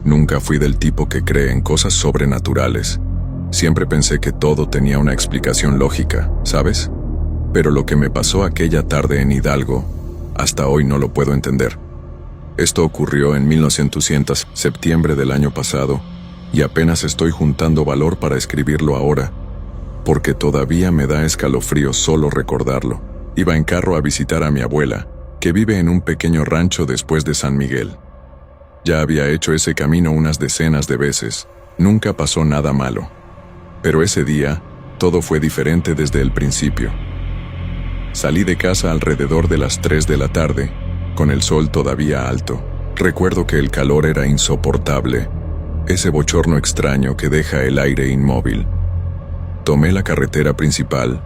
Nunca fui del tipo que cree en cosas sobrenaturales. Siempre pensé que todo tenía una explicación lógica, ¿sabes? Pero lo que me pasó aquella tarde en Hidalgo, hasta hoy no lo puedo entender. Esto ocurrió en 1900, septiembre del año pasado, y apenas estoy juntando valor para escribirlo ahora, porque todavía me da escalofrío solo recordarlo. Iba en carro a visitar a mi abuela, que vive en un pequeño rancho después de San Miguel. Ya había hecho ese camino unas decenas de veces, nunca pasó nada malo. Pero ese día, todo fue diferente desde el principio. Salí de casa alrededor de las 3 de la tarde, con el sol todavía alto. Recuerdo que el calor era insoportable, ese bochorno extraño que deja el aire inmóvil. Tomé la carretera principal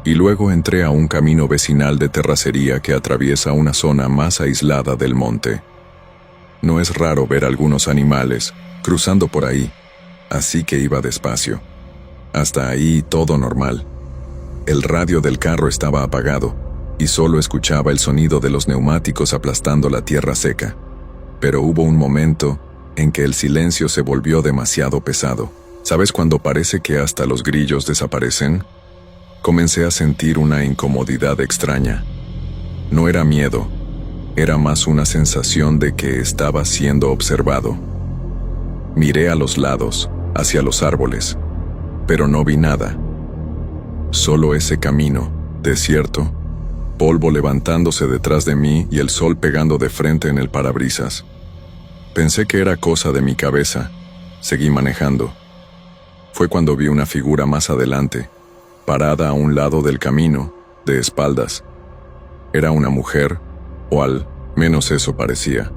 y luego entré a un camino vecinal de terracería que atraviesa una zona más aislada del monte. No es raro ver algunos animales cruzando por ahí, así que iba despacio. Hasta ahí todo normal. El radio del carro estaba apagado y solo escuchaba el sonido de los neumáticos aplastando la tierra seca. Pero hubo un momento en que el silencio se volvió demasiado pesado. ¿Sabes cuando parece que hasta los grillos desaparecen? Comencé a sentir una incomodidad extraña. No era miedo, era más una sensación de que estaba siendo observado. Miré a los lados, hacia los árboles, pero no vi nada. Solo ese camino, desierto, polvo levantándose detrás de mí y el sol pegando de frente en el parabrisas. Pensé que era cosa de mi cabeza. Seguí manejando. Fue cuando vi una figura más adelante, parada a un lado del camino, de espaldas. Era una mujer, o al menos eso parecía.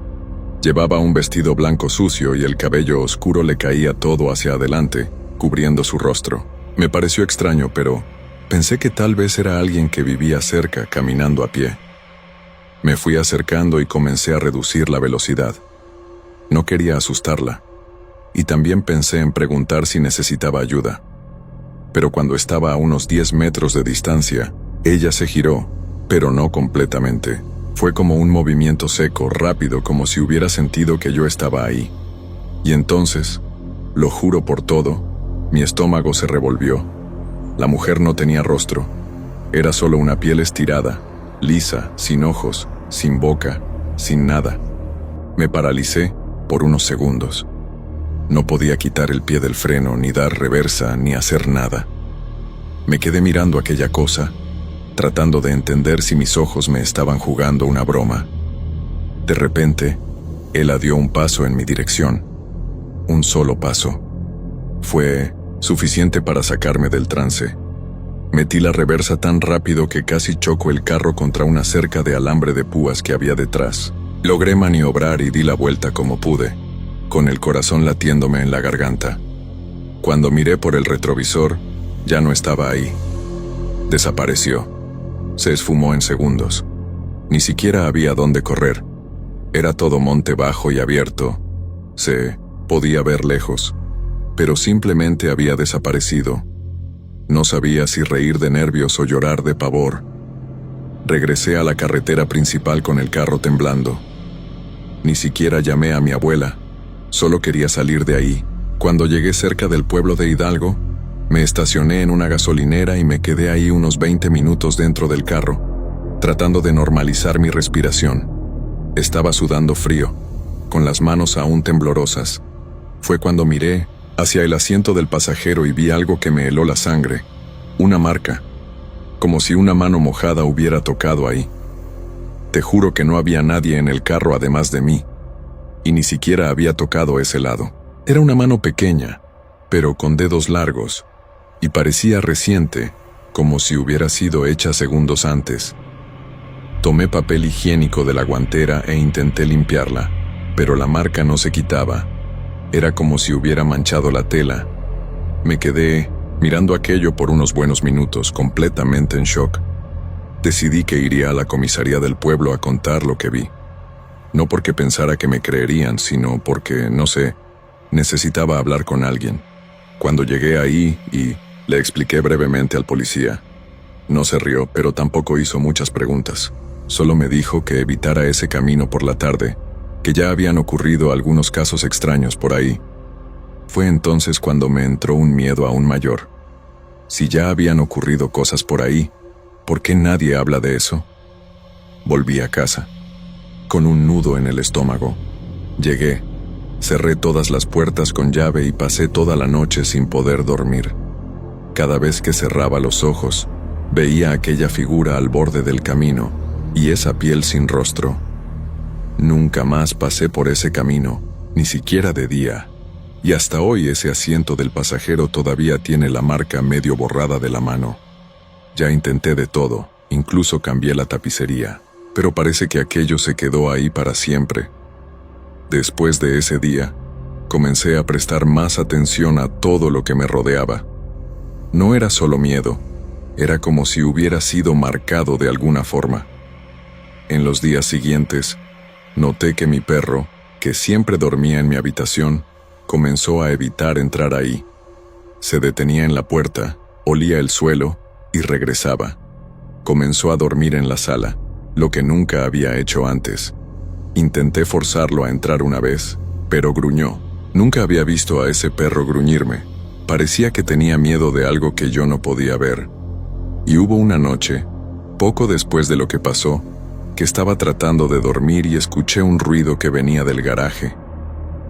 Llevaba un vestido blanco sucio y el cabello oscuro le caía todo hacia adelante, cubriendo su rostro. Me pareció extraño, pero pensé que tal vez era alguien que vivía cerca, caminando a pie. Me fui acercando y comencé a reducir la velocidad. No quería asustarla, y también pensé en preguntar si necesitaba ayuda. Pero cuando estaba a unos 10 metros de distancia, ella se giró, pero no completamente. Fue como un movimiento seco, rápido, como si hubiera sentido que yo estaba ahí. Y entonces, lo juro por todo, mi estómago se revolvió. La mujer no tenía rostro. Era solo una piel estirada, lisa, sin ojos, sin boca, sin nada. Me paralicé por unos segundos. No podía quitar el pie del freno, ni dar reversa, ni hacer nada. Me quedé mirando aquella cosa, tratando de entender si mis ojos me estaban jugando una broma. De repente, ella dio un paso en mi dirección. Un solo paso. Fue suficiente para sacarme del trance. Metí la reversa tan rápido que casi chocó el carro contra una cerca de alambre de púas que había detrás. Logré maniobrar y di la vuelta como pude, con el corazón latiéndome en la garganta. Cuando miré por el retrovisor, ya no estaba ahí. Desapareció. Se esfumó en segundos. Ni siquiera había dónde correr. Era todo monte bajo y abierto. Se podía ver lejos, pero simplemente había desaparecido. No sabía si reír de nervios o llorar de pavor. Regresé a la carretera principal con el carro temblando. Ni siquiera llamé a mi abuela. Solo quería salir de ahí. Cuando llegué cerca del pueblo de Hidalgo, me estacioné en una gasolinera y me quedé ahí unos 20 minutos dentro del carro, tratando de normalizar mi respiración. Estaba sudando frío, con las manos aún temblorosas. Fue cuando miré hacia el asiento del pasajero y vi algo que me heló la sangre. Una marca, como si una mano mojada hubiera tocado ahí. Te juro que no había nadie en el carro además de mí, y ni siquiera había tocado ese lado. Era una mano pequeña, pero con dedos largos, y parecía reciente, como si hubiera sido hecha segundos antes. Tomé papel higiénico de la guantera e intenté limpiarla, pero la marca no se quitaba. Era como si hubiera manchado la tela. Me quedé mirando aquello por unos buenos minutos, completamente en shock. Decidí que iría a la comisaría del pueblo a contar lo que vi. No porque pensara que me creerían, sino porque, no sé, necesitaba hablar con alguien. Cuando llegué ahí y le expliqué brevemente al policía, no se rió, pero tampoco hizo muchas preguntas. Solo me dijo que evitara ese camino por la tarde, que ya habían ocurrido algunos casos extraños por ahí. Fue entonces cuando me entró un miedo aún mayor. Si ya habían ocurrido cosas por ahí, ¿por qué nadie habla de eso? Volví a casa, con un nudo en el estómago. Llegué, cerré todas las puertas con llave y pasé toda la noche sin poder dormir. Cada vez que cerraba los ojos, veía aquella figura al borde del camino y esa piel sin rostro. Nunca más pasé por ese camino, ni siquiera de día. Y hasta hoy ese asiento del pasajero todavía tiene la marca medio borrada de la mano. Ya intenté de todo, incluso cambié la tapicería, pero parece que aquello se quedó ahí para siempre. Después de ese día, comencé a prestar más atención a todo lo que me rodeaba. No era solo miedo, era como si hubiera sido marcado de alguna forma. En los días siguientes, noté que mi perro, que siempre dormía en mi habitación, comenzó a evitar entrar ahí. Se detenía en la puerta, olía el suelo y regresaba. Comenzó a dormir en la sala, lo que nunca había hecho antes. Intenté forzarlo a entrar una vez, pero gruñó. Nunca había visto a ese perro gruñirme. Parecía que tenía miedo de algo que yo no podía ver. Y hubo una noche, poco después de lo que pasó, que estaba tratando de dormir y escuché un ruido que venía del garaje.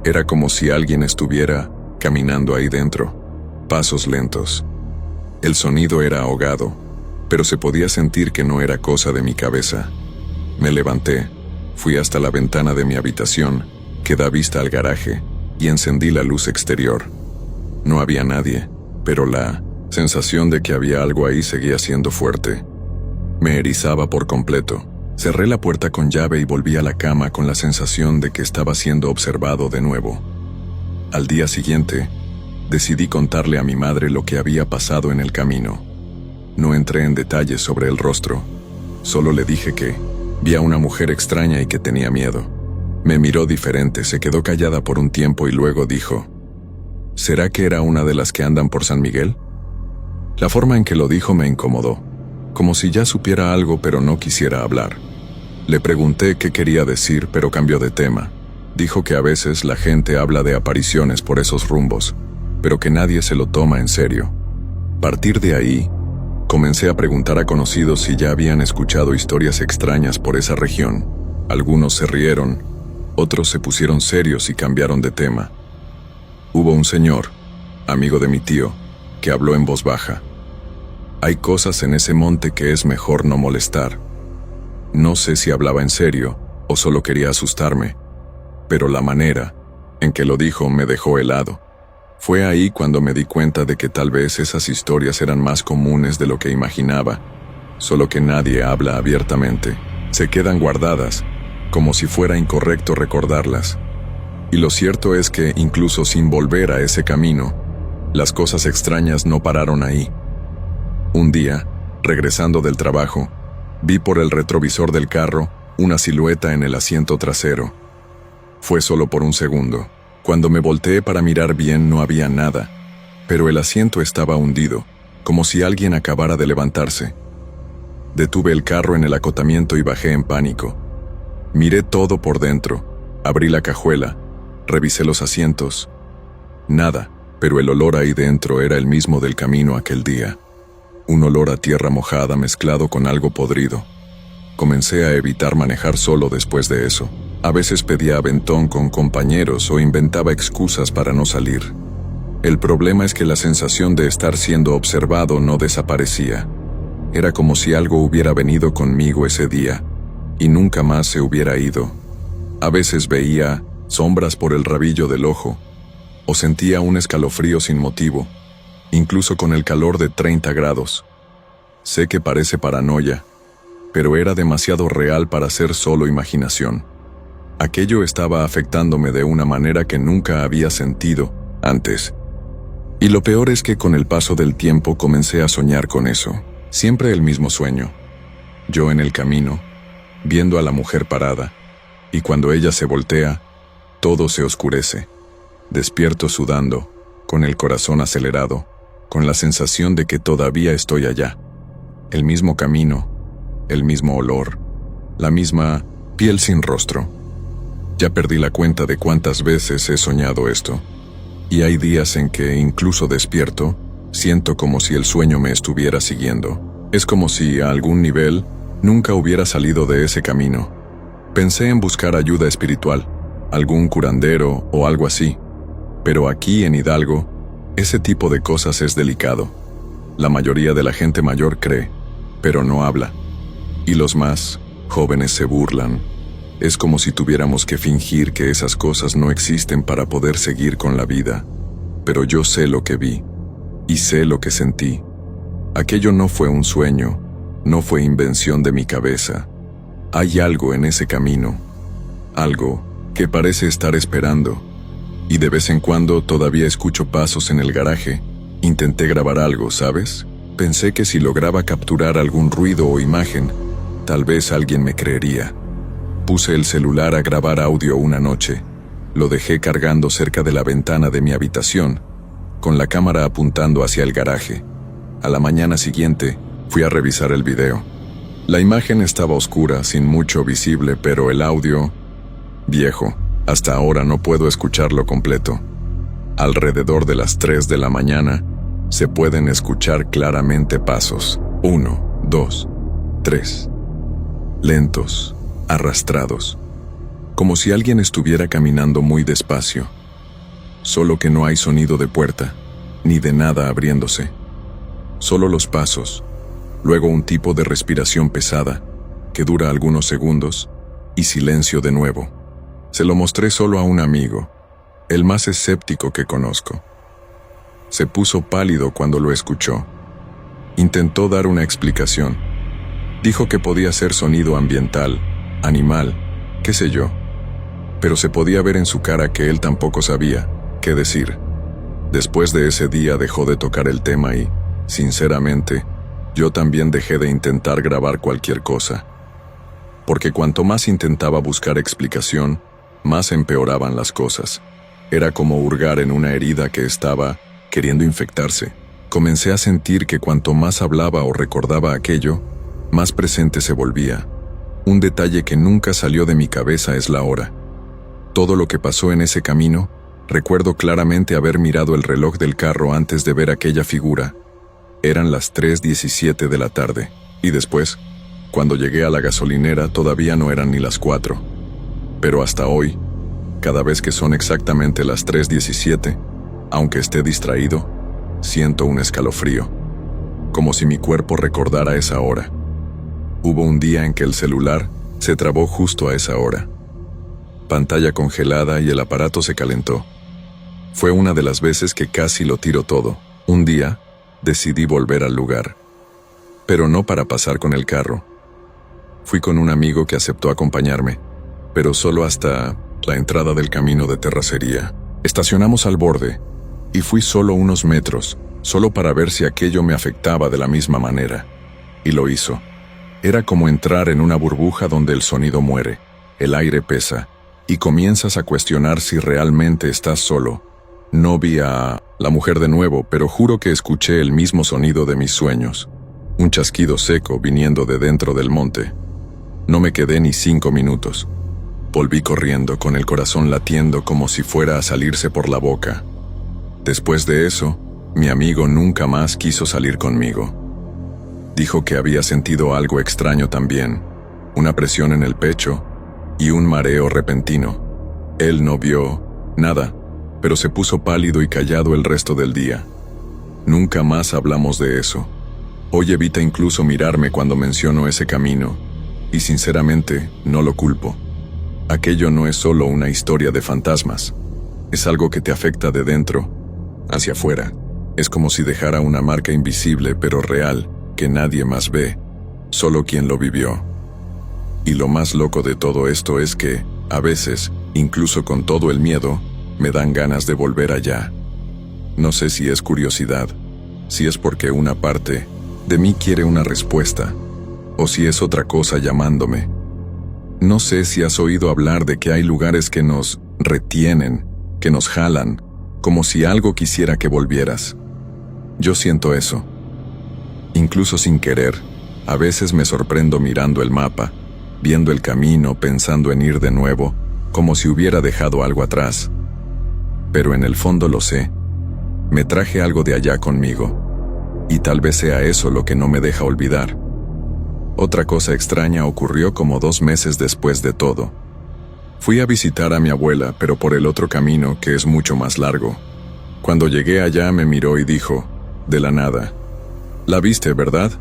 Era como si alguien estuviera caminando ahí dentro, pasos lentos. El sonido era ahogado, pero se podía sentir que no era cosa de mi cabeza. Me levanté, fui hasta la ventana de mi habitación, que da vista al garaje, y encendí la luz exterior. No había nadie, pero la sensación de que había algo ahí seguía siendo fuerte. Me erizaba por completo. Cerré la puerta con llave y volví a la cama con la sensación de que estaba siendo observado de nuevo. Al día siguiente, decidí contarle a mi madre lo que había pasado en el camino. No entré en detalles sobre el rostro, solo le dije que vi a una mujer extraña y que tenía miedo. Me miró diferente, se quedó callada por un tiempo y luego dijo: ¿será que era una de las que andan por San Miguel? La forma en que lo dijo me incomodó, como si ya supiera algo pero no quisiera hablar. Le pregunté qué quería decir, pero cambió de tema. Dijo que a veces la gente habla de apariciones por esos rumbos, pero que nadie se lo toma en serio. A partir de ahí, comencé a preguntar a conocidos si ya habían escuchado historias extrañas por esa región. Algunos se rieron, otros se pusieron serios y cambiaron de tema. Hubo un señor, amigo de mi tío, que habló en voz baja. Hay cosas en ese monte que es mejor no molestar. No sé si hablaba en serio o solo quería asustarme, pero la manera en que lo dijo me dejó helado. Fue ahí cuando me di cuenta de que tal vez esas historias eran más comunes de lo que imaginaba, solo que nadie habla abiertamente. Se quedan guardadas, como si fuera incorrecto recordarlas. Y lo cierto es que, incluso sin volver a ese camino, las cosas extrañas no pararon ahí. Un día, regresando del trabajo, vi por el retrovisor del carro una silueta en el asiento trasero. Fue solo por un segundo. Cuando me volteé para mirar bien no había nada, pero el asiento estaba hundido, como si alguien acabara de levantarse. Detuve el carro en el acotamiento y bajé en pánico. Miré todo por dentro, abrí la cajuela, revisé los asientos. Nada, pero el olor ahí dentro era el mismo del camino aquel día. Un olor a tierra mojada mezclado con algo podrido. Comencé a evitar manejar solo después de eso. A veces pedía aventón con compañeros o inventaba excusas para no salir. El problema es que la sensación de estar siendo observado no desaparecía. Era como si algo hubiera venido conmigo ese día y nunca más se hubiera ido. A veces veía sombras por el rabillo del ojo o sentía un escalofrío sin motivo, incluso con el calor de 30 grados. Sé que parece paranoia, pero era demasiado real para ser solo imaginación. Aquello estaba afectándome de una manera que nunca había sentido antes. Y lo peor es que con el paso del tiempo comencé a soñar con eso. Siempre el mismo sueño. Yo en el camino, viendo a la mujer parada, y cuando ella se voltea, todo se oscurece. Despierto sudando, con el corazón acelerado, con la sensación de que todavía estoy allá. El mismo camino, el mismo olor, la misma piel sin rostro. Ya perdí la cuenta de cuántas veces he soñado esto. Y hay días en que, incluso despierto, siento como si el sueño me estuviera siguiendo. Es como si, a algún nivel, nunca hubiera salido de ese camino. Pensé en buscar ayuda espiritual, algún curandero o algo así. Pero aquí en Hidalgo, ese tipo de cosas es delicado. La mayoría de la gente mayor cree, pero no habla. Y los más jóvenes se burlan. Es como si tuviéramos que fingir que esas cosas no existen para poder seguir con la vida. Pero yo sé lo que vi, y sé lo que sentí. Aquello no fue un sueño, no fue invención de mi cabeza. Hay algo en ese camino, algo que parece estar esperando. Y de vez en cuando todavía escucho pasos en el garaje. Intenté grabar algo, ¿sabes? Pensé que si lograba capturar algún ruido o imagen, tal vez alguien me creería. Puse el celular a grabar audio una noche. Lo dejé cargando cerca de la ventana de mi habitación, con la cámara apuntando hacia el garaje. A la mañana siguiente, fui a revisar el video. La imagen estaba oscura, sin mucho visible, pero el audio, viejo. Hasta ahora no puedo escucharlo completo. Alrededor de las 3 de la mañana, se pueden escuchar claramente pasos. 1, 2, 3. Lentos, arrastrados. Como si alguien estuviera caminando muy despacio. Solo que no hay sonido de puerta, ni de nada abriéndose. Solo los pasos. Luego un tipo de respiración pesada, que dura algunos segundos, y silencio de nuevo. Se lo mostré solo a un amigo, el más escéptico que conozco. Se puso pálido cuando lo escuchó. Intentó dar una explicación. Dijo que podía ser sonido ambiental, animal, qué sé yo. Pero se podía ver en su cara que él tampoco sabía qué decir. Después de ese día dejó de tocar el tema y, sinceramente, yo también dejé de intentar grabar cualquier cosa. Porque cuanto más intentaba buscar explicación, más empeoraban las cosas. Era como hurgar en una herida que estaba queriendo infectarse. Comencé a sentir que cuanto más hablaba o recordaba aquello, más presente se volvía. Un detalle que nunca salió de mi cabeza es la hora. Todo lo que pasó en ese camino, recuerdo claramente haber mirado el reloj del carro antes de ver aquella figura. Eran las 3:17 de la tarde, y después, cuando llegué a la gasolinera, todavía no eran ni las 4. Pero hasta hoy, cada vez que son exactamente las 3:17, aunque esté distraído, siento un escalofrío, como si mi cuerpo recordara esa hora. Hubo un día en que el celular se trabó justo a esa hora. Pantalla congelada y el aparato se calentó. Fue una de las veces que casi lo tiro todo. Un día, decidí volver al lugar. Pero no para pasar con el carro. Fui con un amigo que aceptó acompañarme, pero solo hasta la entrada del camino de terracería. Estacionamos al borde, y fui solo unos metros, solo para ver si aquello me afectaba de la misma manera. Y lo hizo. Era como entrar en una burbuja donde el sonido muere, el aire pesa, y comienzas a cuestionar si realmente estás solo. No vi a la mujer de nuevo, pero juro que escuché el mismo sonido de mis sueños. Un chasquido seco viniendo de dentro del monte. No me quedé ni 5 minutos. Volví corriendo con el corazón latiendo como si fuera a salirse por la boca. Después de eso, mi amigo nunca más quiso salir conmigo. Dijo que había sentido algo extraño también, una presión en el pecho y un mareo repentino. Él no vio nada, pero se puso pálido y callado el resto del día. Nunca más hablamos de eso. Hoy evita incluso mirarme cuando menciono ese camino, y sinceramente no lo culpo. Aquello no es solo una historia de fantasmas, es algo que te afecta de dentro hacia afuera. Es como si dejara una marca invisible pero real, que nadie más ve, solo quien lo vivió. Y lo más loco de todo esto es que, a veces, incluso con todo el miedo, me dan ganas de volver allá. No sé si es curiosidad, si es porque una parte de mí quiere una respuesta, o si es otra cosa llamándome. No sé si has oído hablar de que hay lugares que nos retienen, que nos jalan, como si algo quisiera que volvieras. Yo siento eso. Incluso sin querer, a veces me sorprendo mirando el mapa, viendo el camino, pensando en ir de nuevo, como si hubiera dejado algo atrás. Pero en el fondo lo sé. Me traje algo de allá conmigo. Y tal vez sea eso lo que no me deja olvidar. Otra cosa extraña ocurrió como 2 meses después de todo. Fui a visitar a mi abuela, pero por el otro camino, que es mucho más largo. Cuando llegué allá me miró y dijo, de la nada, «¿La viste, verdad?»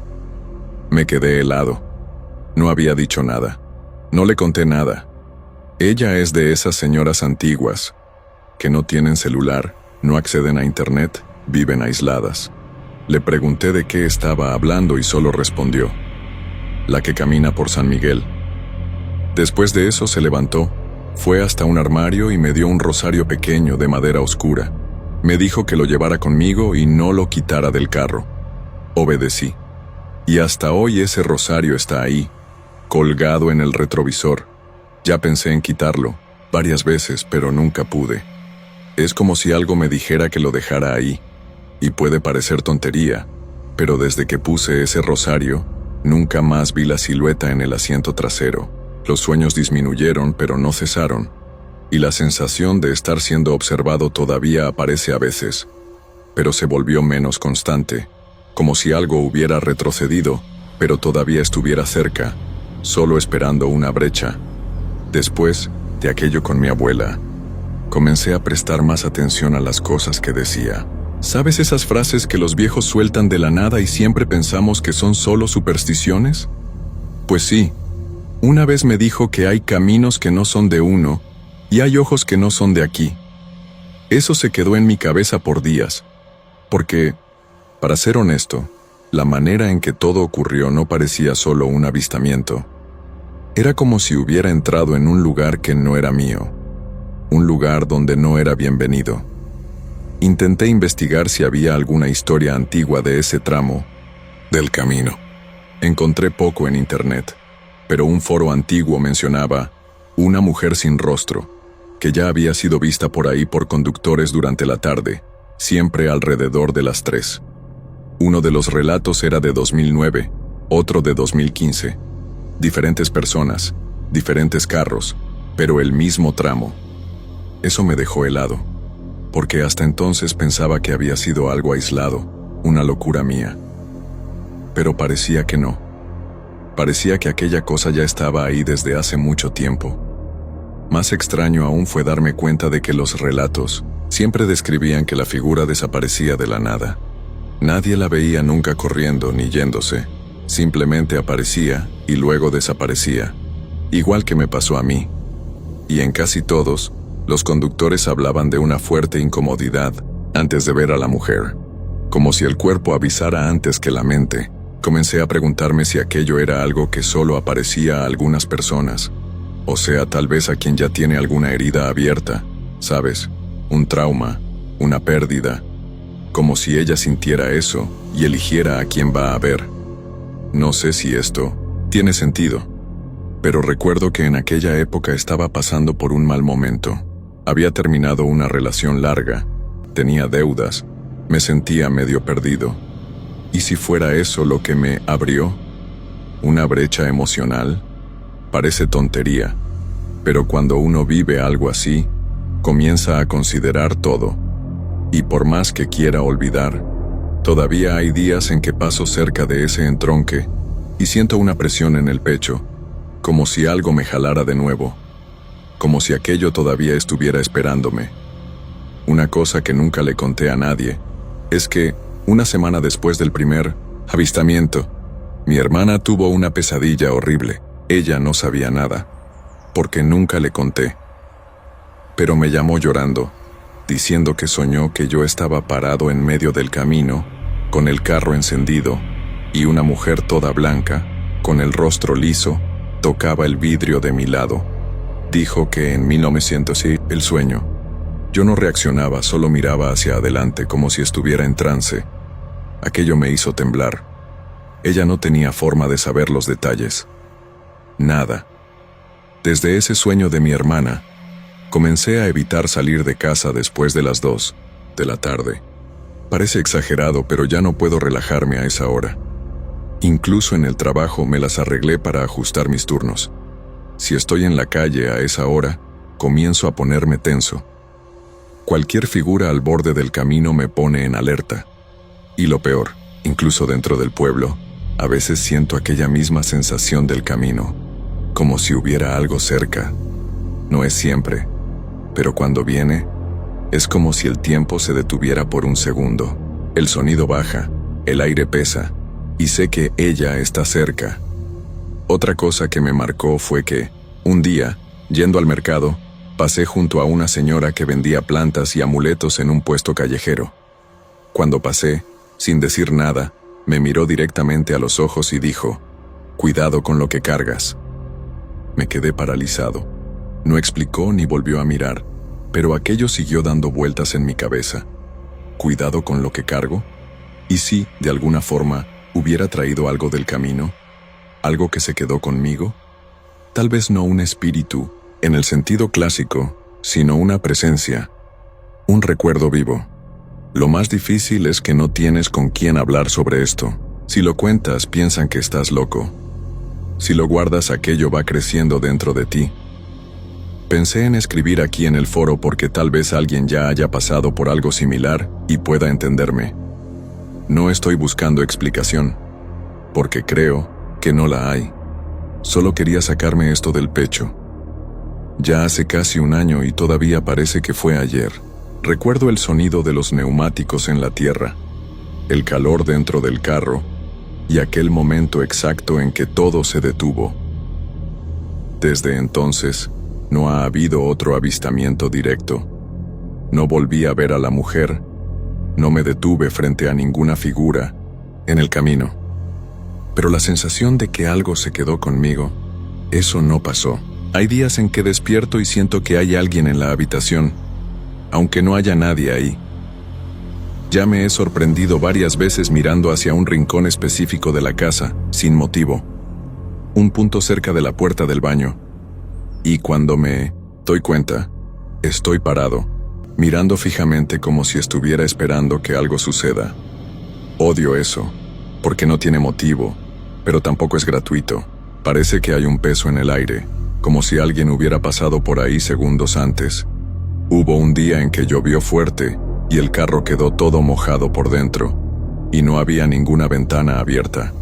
Me quedé helado. No había dicho nada. No le conté nada. Ella es de esas señoras antiguas, que no tienen celular, no acceden a internet, viven aisladas. Le pregunté de qué estaba hablando y solo respondió, «La que camina por San Miguel». Después de eso se levantó, fue hasta un armario y me dio un rosario pequeño de madera oscura. Me dijo que lo llevara conmigo y no lo quitara del carro. Obedecí. Y hasta hoy ese rosario está ahí, colgado en el retrovisor. Ya pensé en quitarlo, varias veces, pero nunca pude. Es como si algo me dijera que lo dejara ahí. Y puede parecer tontería, pero desde que puse ese rosario, nunca más vi la silueta en el asiento trasero. Los sueños disminuyeron, pero no cesaron. Y la sensación de estar siendo observado todavía aparece a veces, pero se volvió menos constante, como si algo hubiera retrocedido, pero todavía estuviera cerca, solo esperando una brecha. Después de aquello con mi abuela, comencé a prestar más atención a las cosas que decía. ¿Sabes esas frases que los viejos sueltan de la nada y siempre pensamos que son solo supersticiones? Pues sí, una vez me dijo que hay caminos que no son de uno, y hay ojos que no son de aquí. Eso se quedó en mi cabeza por días, porque, para ser honesto, la manera en que todo ocurrió no parecía solo un avistamiento. Era como si hubiera entrado en un lugar que no era mío, un lugar donde no era bienvenido. Intenté investigar si había alguna historia antigua de ese tramo del camino. Encontré poco en internet, pero un foro antiguo mencionaba una mujer sin rostro, que ya había sido vista por ahí por conductores durante la tarde, siempre alrededor de las 3. Uno de los relatos era de 2009, otro de 2015. Diferentes personas, diferentes carros, pero el mismo tramo. Eso me dejó helado, porque hasta entonces pensaba que había sido algo aislado, una locura mía. Pero parecía que no. Parecía que aquella cosa ya estaba ahí desde hace mucho tiempo. Más extraño aún fue darme cuenta de que los relatos siempre describían que la figura desaparecía de la nada. Nadie la veía nunca corriendo ni yéndose. Simplemente aparecía y luego desaparecía. Igual que me pasó a mí. Y en casi todos, los conductores hablaban de una fuerte incomodidad antes de ver a la mujer. Como si el cuerpo avisara antes que la mente. Comencé a preguntarme si aquello era algo que solo aparecía a algunas personas. O sea, tal vez a quien ya tiene alguna herida abierta, ¿sabes? Un trauma, una pérdida. Como si ella sintiera eso y eligiera a quién va a ver. No sé si esto tiene sentido, pero recuerdo que en aquella época estaba pasando por un mal momento. Había terminado una relación larga, tenía deudas, me sentía medio perdido. ¿Y si fuera eso lo que me abrió? ¿Una brecha emocional? Parece tontería, pero cuando uno vive algo así, comienza a considerar todo. Y por más que quiera olvidar, todavía hay días en que paso cerca de ese entronque y siento una presión en el pecho, como si algo me jalara de nuevo, como si aquello todavía estuviera esperándome. Una cosa que nunca le conté a nadie es que, una semana después del primer avistamiento, mi hermana tuvo una pesadilla horrible. Ella no sabía nada, porque nunca le conté. Pero me llamó llorando, diciendo que soñó que yo estaba parado en medio del camino, con el carro encendido, y una mujer toda blanca, con el rostro liso, tocaba el vidrio de mi lado. Dijo que en 1900 el sueño. Yo no reaccionaba, solo miraba hacia adelante como si estuviera en trance. Aquello me hizo temblar. Ella no tenía forma de saber los detalles. Nada. Desde ese sueño de mi hermana, comencé a evitar salir de casa después de las 2 de la tarde. Parece exagerado, pero ya no puedo relajarme a esa hora. Incluso en el trabajo me las arreglé para ajustar mis turnos. Si estoy en la calle a esa hora, comienzo a ponerme tenso. Cualquier figura al borde del camino me pone en alerta. Y lo peor, incluso dentro del pueblo, a veces siento aquella misma sensación del camino, como si hubiera algo cerca. No es siempre, pero cuando viene, es como si el tiempo se detuviera por un segundo. El sonido baja, el aire pesa, y sé que ella está cerca. Otra cosa que me marcó fue que, un día, yendo al mercado, pasé junto a una señora que vendía plantas y amuletos en un puesto callejero. Cuando pasé, sin decir nada, me miró directamente a los ojos y dijo: «Cuidado con lo que cargas». Me quedé paralizado. No explicó ni volvió a mirar, pero aquello siguió dando vueltas en mi cabeza. ¿Cuidado con lo que cargo? ¿Y si, de alguna forma, hubiera traído algo del camino? ¿Algo que se quedó conmigo? Tal vez no un espíritu, en el sentido clásico, sino una presencia, un recuerdo vivo. Lo más difícil es que no tienes con quién hablar sobre esto. Si lo cuentas, piensan que estás loco. Si lo guardas, aquello va creciendo dentro de ti. Pensé en escribir aquí en el foro porque tal vez alguien ya haya pasado por algo similar y pueda entenderme. No estoy buscando explicación, porque creo que no la hay. Solo quería sacarme esto del pecho. Ya hace casi un año y todavía parece que fue ayer. Recuerdo el sonido de los neumáticos en la tierra, el calor dentro del carro y aquel momento exacto en que todo se detuvo. Desde entonces, no ha habido otro avistamiento directo. No volví a ver a la mujer, no me detuve frente a ninguna figura en el camino. Pero la sensación de que algo se quedó conmigo, eso no pasó. Hay días en que despierto y siento que hay alguien en la habitación, aunque no haya nadie ahí. Ya me he sorprendido varias veces mirando hacia un rincón específico de la casa, sin motivo. Un punto cerca de la puerta del baño. Y cuando me doy cuenta, estoy parado, mirando fijamente como si estuviera esperando que algo suceda. Odio eso, porque no tiene motivo, pero tampoco es gratuito. Parece que hay un peso en el aire, como si alguien hubiera pasado por ahí segundos antes. Hubo un día en que llovió fuerte y el carro quedó todo mojado por dentro, y no había ninguna ventana abierta.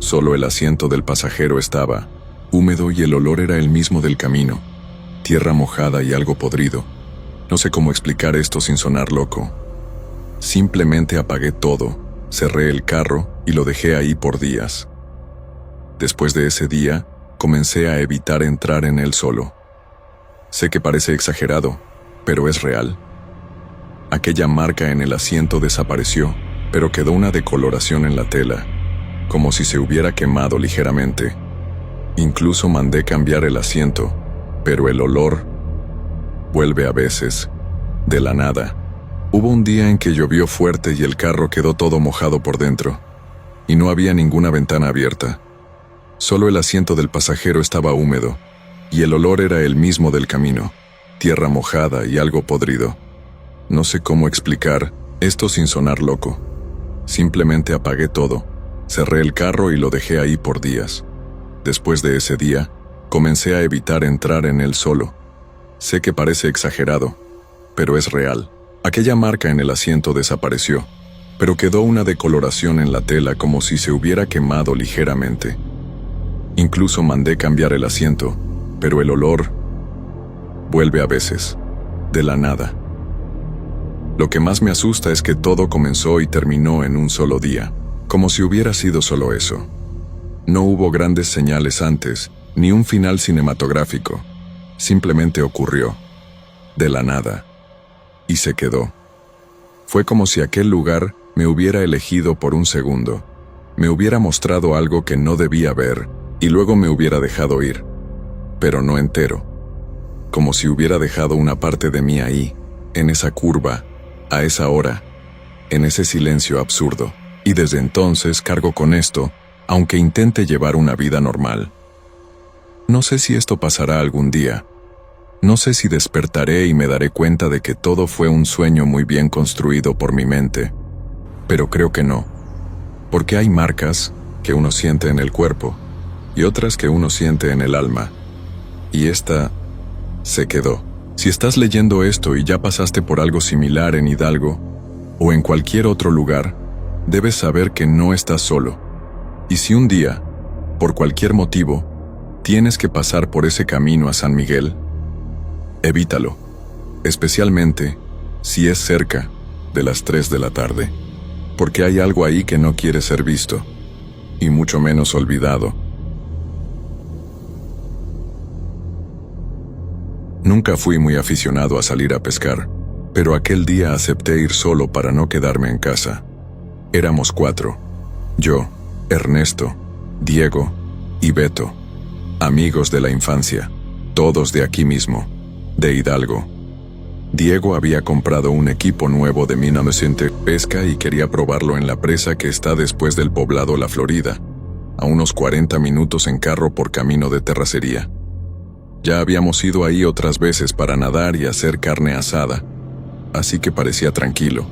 Solo el asiento del pasajero estaba húmedo y el olor era el mismo del camino, tierra mojada y algo podrido. No sé cómo explicar esto sin sonar loco. Simplemente apagué todo, cerré el carro y lo dejé ahí por días. Después de ese día, comencé a evitar entrar en él solo. Sé que parece exagerado, pero es real. Aquella marca en el asiento desapareció, pero quedó una decoloración en la tela, como si se hubiera quemado ligeramente. Incluso mandé cambiar el asiento, pero el olor vuelve a veces, de la nada. Hubo un día en que llovió fuerte y el carro quedó todo mojado por dentro, y no había ninguna ventana abierta. Solo el asiento del pasajero estaba húmedo, y el olor era el mismo del camino, tierra mojada y algo podrido. No sé cómo explicar esto sin sonar loco. Simplemente apagué todo, cerré el carro y lo dejé ahí por días. Después de ese día, comencé a evitar entrar en él solo. Sé que parece exagerado, pero es real. Aquella marca en el asiento desapareció, pero quedó una decoloración en la tela como si se hubiera quemado ligeramente. Incluso mandé cambiar el asiento, pero el olor vuelve a veces, de la nada. Lo que más me asusta es que todo comenzó y terminó en un solo día, como si hubiera sido solo eso. No hubo grandes señales antes, ni un final cinematográfico. Simplemente ocurrió, de la nada, y se quedó. Fue como si aquel lugar me hubiera elegido por un segundo, me hubiera mostrado algo que no debía ver, y luego me hubiera dejado ir, pero no entero. Como si hubiera dejado una parte de mí ahí, en esa curva, a esa hora, en ese silencio absurdo. Y desde entonces cargo con esto, aunque intente llevar una vida normal. No sé si esto pasará algún día. No sé si despertaré y me daré cuenta de que todo fue un sueño muy bien construido por mi mente. Pero creo que no. Porque hay marcas que uno siente en el cuerpo y otras que uno siente en el alma. Y esta Se quedó. Si estás leyendo esto y ya pasaste por algo similar en Hidalgo o en cualquier otro lugar, debes saber que no estás solo. Y si un día, por cualquier motivo, tienes que pasar por ese camino a San Miguel, evítalo, especialmente si es cerca de las 3 de la tarde, porque hay algo ahí que no quiere ser visto, y mucho menos olvidado. Nunca fui muy aficionado a salir a pescar, pero aquel día acepté ir solo para no quedarme en casa. Éramos 4. Yo, Ernesto, Diego y Beto. Amigos de la infancia, todos de aquí mismo, de Hidalgo. Diego había comprado un equipo nuevo de minamescente pesca y quería probarlo en la presa que está después del poblado La Florida, a unos 40 minutos en carro por camino de terracería. Ya habíamos ido ahí otras veces para nadar y hacer carne asada, así que parecía tranquilo.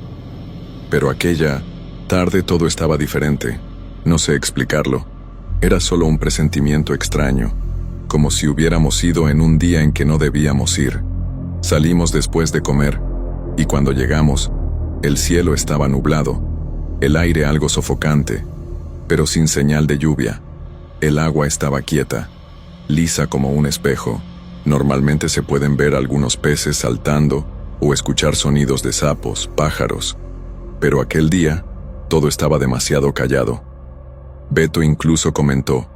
Pero aquella tarde todo estaba diferente, no sé explicarlo. Era solo un presentimiento extraño, como si hubiéramos ido en un día en que no debíamos ir. Salimos después de comer, y cuando llegamos, el cielo estaba nublado, el aire algo sofocante, pero sin señal de lluvia. El agua estaba quieta, lisa como un espejo. Normalmente se pueden ver algunos peces saltando o escuchar sonidos de sapos, pájaros, pero aquel día todo estaba demasiado callado. Beto incluso comentó: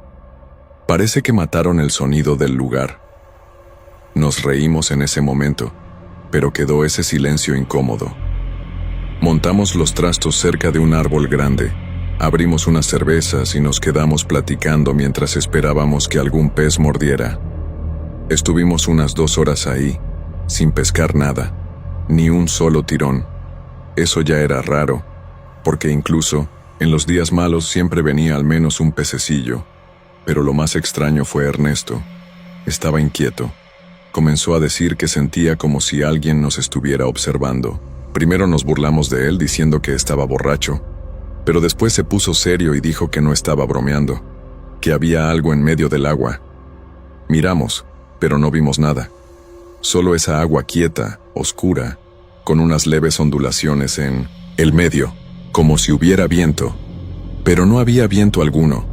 «Parece que mataron el sonido del lugar». Nos reímos en ese momento, pero quedó ese silencio incómodo. Montamos los trastos cerca de un árbol grande, abrimos unas cervezas y nos quedamos platicando mientras esperábamos que algún pez mordiera. Estuvimos unas 2 horas ahí, sin pescar nada, ni un solo tirón. Eso ya era raro, porque incluso en los días malos siempre venía al menos un pececillo. Pero lo más extraño fue Ernesto. Estaba inquieto. Comenzó a decir que sentía como si alguien nos estuviera observando. Primero nos burlamos de él diciendo que estaba borracho, pero después se puso serio y dijo que no estaba bromeando, que había algo en medio del agua. Miramos, pero no vimos nada. Solo esa agua quieta, oscura, con unas leves ondulaciones en el medio, como si hubiera viento. Pero no había viento alguno.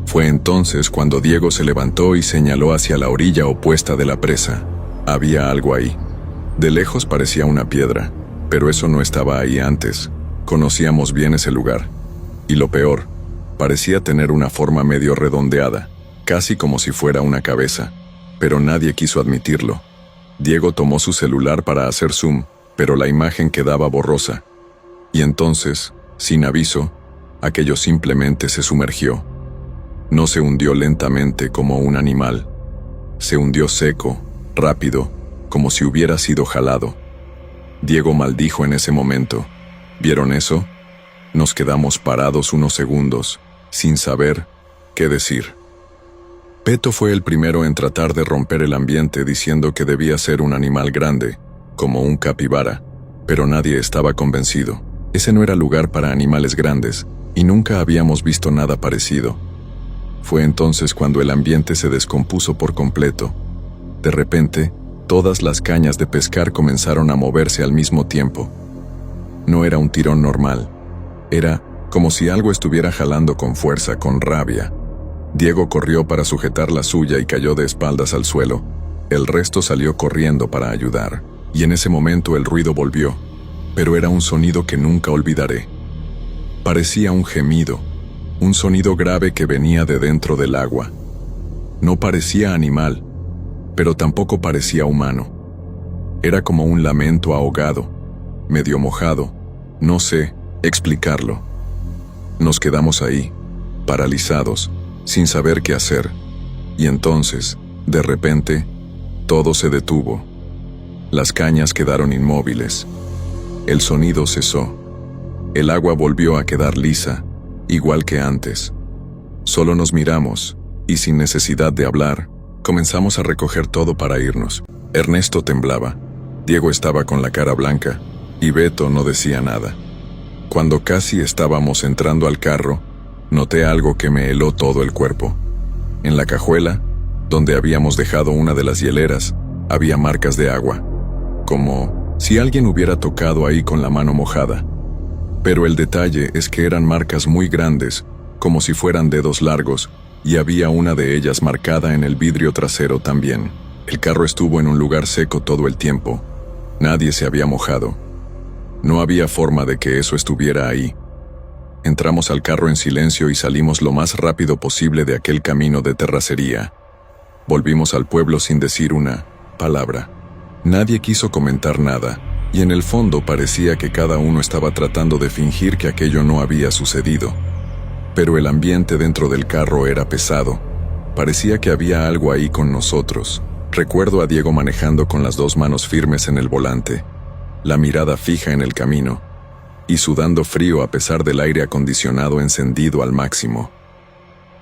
Fue entonces cuando Diego se levantó y señaló hacia la orilla opuesta de la presa. Había algo ahí. De lejos parecía una piedra, pero eso no estaba ahí antes. Conocíamos bien ese lugar. Y lo peor, parecía tener una forma medio redondeada, casi como si fuera una cabeza, pero nadie quiso admitirlo. Diego tomó su celular para hacer zoom, pero la imagen quedaba borrosa. Y entonces, sin aviso, aquello simplemente se sumergió. No se hundió lentamente como un animal. Se hundió seco, rápido, como si hubiera sido jalado. Diego maldijo en ese momento. ¿Vieron eso? Nos quedamos parados unos segundos, sin saber qué decir. Beto fue el primero en tratar de romper el ambiente diciendo que debía ser un animal grande, como un capibara, pero nadie estaba convencido. Ese no era lugar para animales grandes, y nunca habíamos visto nada parecido. Fue entonces cuando el ambiente se descompuso por completo. De repente, todas las cañas de pescar comenzaron a moverse al mismo tiempo. No era un tirón normal. Era como si algo estuviera jalando con fuerza, con rabia. Diego corrió para sujetar la suya y cayó de espaldas al suelo. El resto salió corriendo para ayudar. Y en ese momento el ruido volvió. Pero era un sonido que nunca olvidaré. Parecía un gemido. Un sonido grave que venía de dentro del agua. No parecía animal, pero tampoco parecía humano. Era como un lamento ahogado, medio mojado, no sé explicarlo. Nos quedamos ahí, paralizados, sin saber qué hacer, y entonces, de repente, todo se detuvo. Las cañas quedaron inmóviles. El sonido cesó. El agua volvió a quedar lisa, igual que antes. Solo nos miramos, y sin necesidad de hablar, comenzamos a recoger todo para irnos. Ernesto temblaba, Diego estaba con la cara blanca, y Beto no decía nada. Cuando casi estábamos entrando al carro, noté algo que me heló todo el cuerpo. En la cajuela, donde habíamos dejado una de las hieleras, Había marcas de agua, como si alguien hubiera tocado ahí con la mano mojada. Pero el detalle es que eran marcas muy grandes, como si fueran dedos largos, y había una de ellas marcada en el vidrio trasero también. El carro estuvo en un lugar seco todo el tiempo. Nadie se había mojado. No había forma de que eso estuviera ahí. Entramos al carro en silencio y salimos lo más rápido posible de aquel camino de terracería. Volvimos al pueblo sin decir una palabra. Nadie quiso comentar nada, y en el fondo parecía que cada uno estaba tratando de fingir que aquello no había sucedido. Pero el ambiente dentro del carro era pesado. Parecía que había algo ahí con nosotros. Recuerdo a Diego manejando con las 2 manos firmes en el volante, la mirada fija en el camino, y sudando frío a pesar del aire acondicionado encendido al máximo.